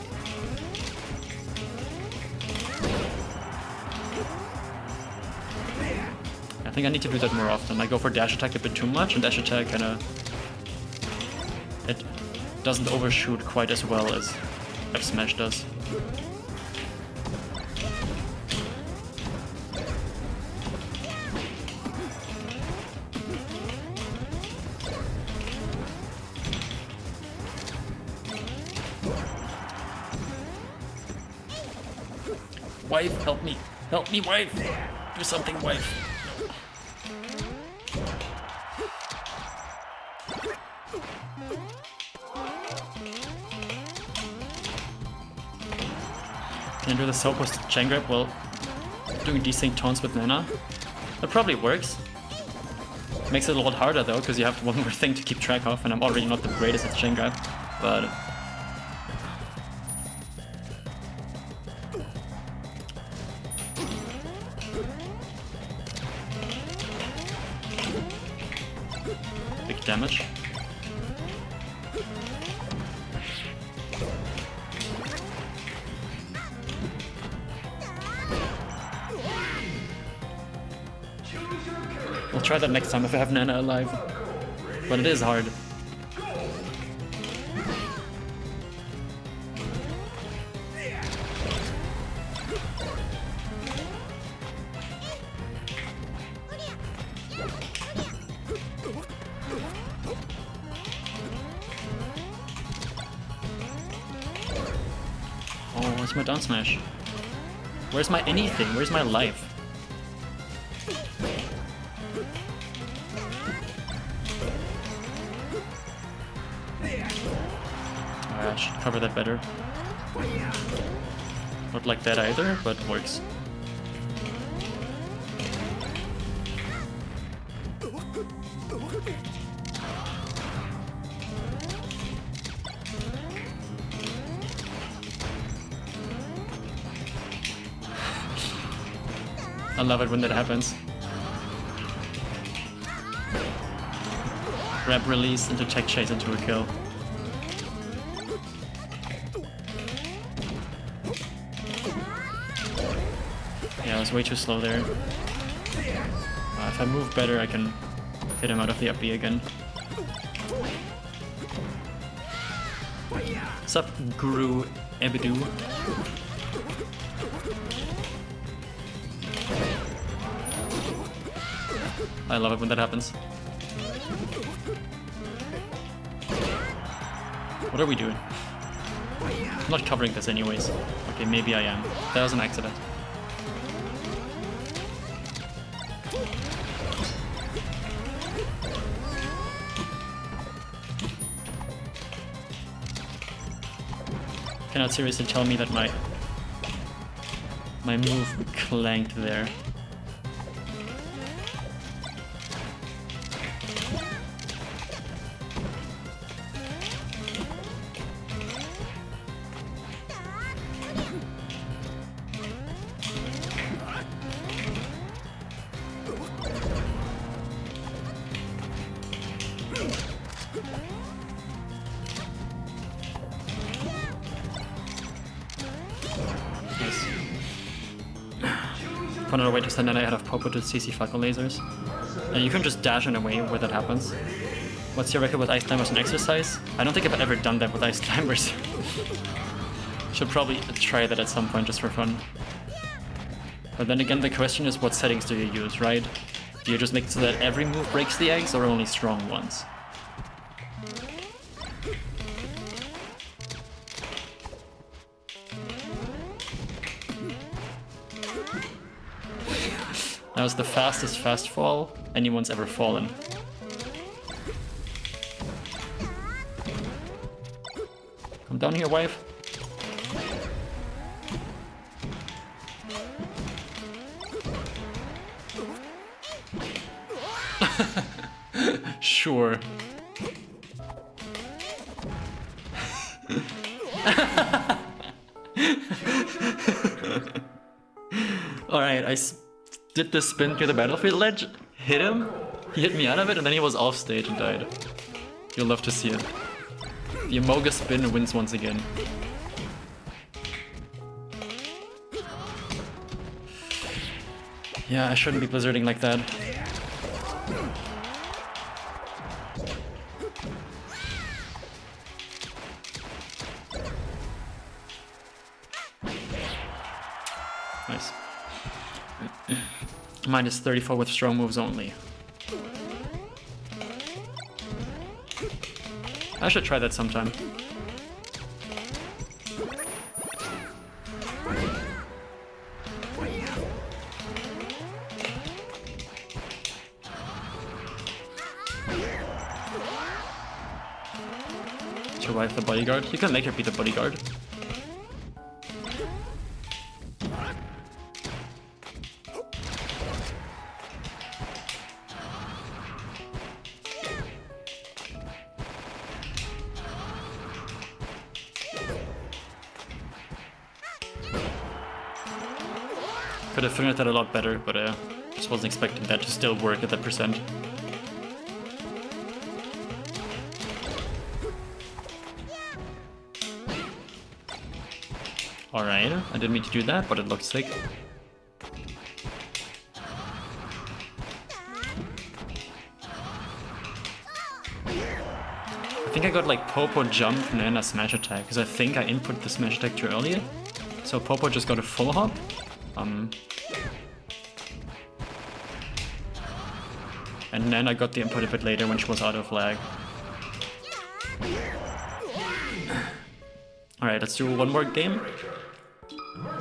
I think I need to do that more often. I go for dash attack a bit too much, and dash attack kinda... it doesn't overshoot quite as well as F smash does. Wife, help me! Help me, wife! Do something, wife! Can I do the so-post chain grab while doing desync taunts with Nana? That probably works. Makes it a lot harder though, because you have one more thing to keep track of, and I'm already not the greatest at chain grab, but... big damage. I'll try that next time if I have Nana alive. But it is hard. Oh, where's my down smash? Where's my anything? Where's my life? I should cover that better. Not like that either, but works. I love it when that happens. grab release into tech chase into a kill. Yeah, I was way too slow there. If I move better, I can hit him out of the up B again. What's up, Guru Ebidu? I love it when that happens. What are we doing? I'm not covering this anyways. Okay, maybe I am. That was an accident. Cannot seriously tell me that my move clanked there. Found another way to send an ahead of Popo to CC Falcon lasers. And you can just dash in a way where that happens. What's your record with ice climbers and exercise? I don't think I've ever done that with ice climbers. Should probably try that at some point just for fun. But then again, the question is, what settings do you use, right? Do you just make it so that every move breaks the eggs or only strong ones? That was the fastest fast fall anyone's ever fallen. Come down here, wife. Sure. Alright, I did the spin through the battlefield ledge, hit him, he hit me out of it, and then he was off stage and died. You'll love to see it. The Amoga spin wins once again. Yeah, I shouldn't be blizzarding like that. Nice. Minus 34 with strong moves only. I should try that sometime. Survive the bodyguard. You can make her be the bodyguard. Could have figured that a lot better, but just wasn't expecting that to still work at that percent. Alright, I didn't mean to do that, but it looked sick. I think I got like Popo jump and then a smash attack, because I think I input the smash attack too early. So Popo just got a full hop. And then I got the input a bit later when she was out of lag. Alright, let's do one more game.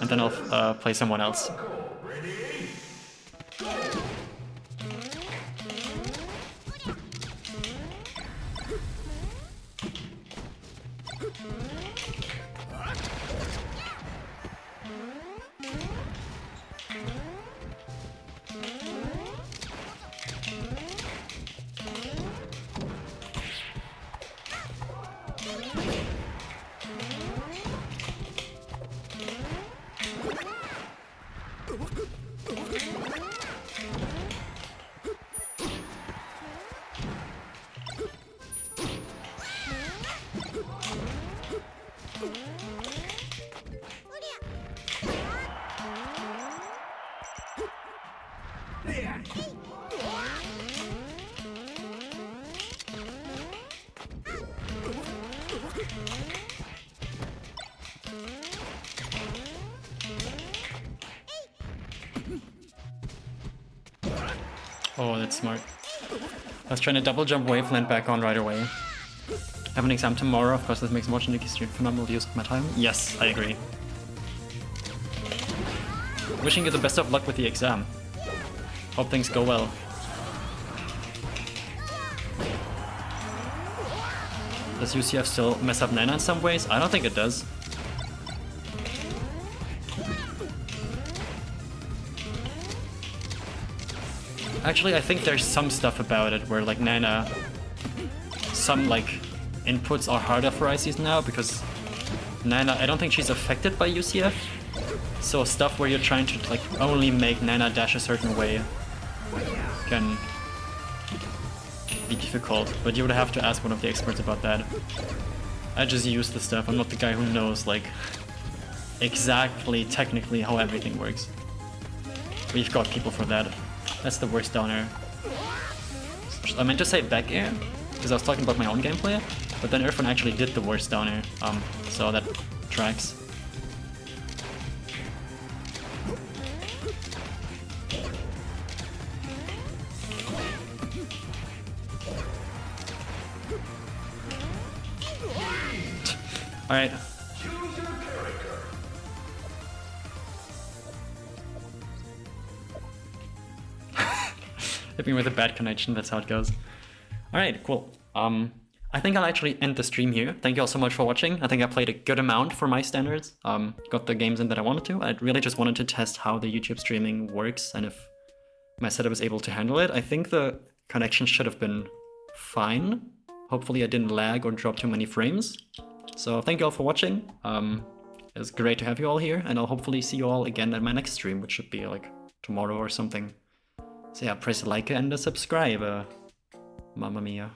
And then I'll play someone else. Oh, that's smart. I was trying to double jump wave, land back on right away. Have an exam tomorrow, of course this makes watching Nicki stream phenomenal use of my time. Yes, I agree. Wishing you the best of luck with the exam. Hope things go well. Does UCF still mess up Nana in some ways? I don't think it does. Actually, I think there's some stuff about it where like Nana, some like inputs are harder for ICs now because Nana, I don't think she's affected by UCF. So stuff where you're trying to like only make Nana dash a certain way can be difficult, but you would have to ask one of the experts about that. I just use the stuff, I'm not the guy who knows like exactly technically how everything works. We've got people for that. That's the worst down air. I meant to say back air, because I was talking about my own gameplay, but then Irfan actually did the worst down air, so that tracks. Alright. Hit me with a bad connection, that's how it goes. Alright, cool. I think I'll actually end the stream here. Thank you all so much for watching. I think I played a good amount for my standards. Got the games in that I wanted to. I really just wanted to test how the YouTube streaming works and if my setup is able to handle it. I think the connection should have been fine. Hopefully I didn't lag or drop too many frames. So thank you all for watching. It was great to have you all here, and I'll hopefully see you all again at my next stream, which should be like tomorrow or something. So yeah, press like and subscribe. Mamma mia.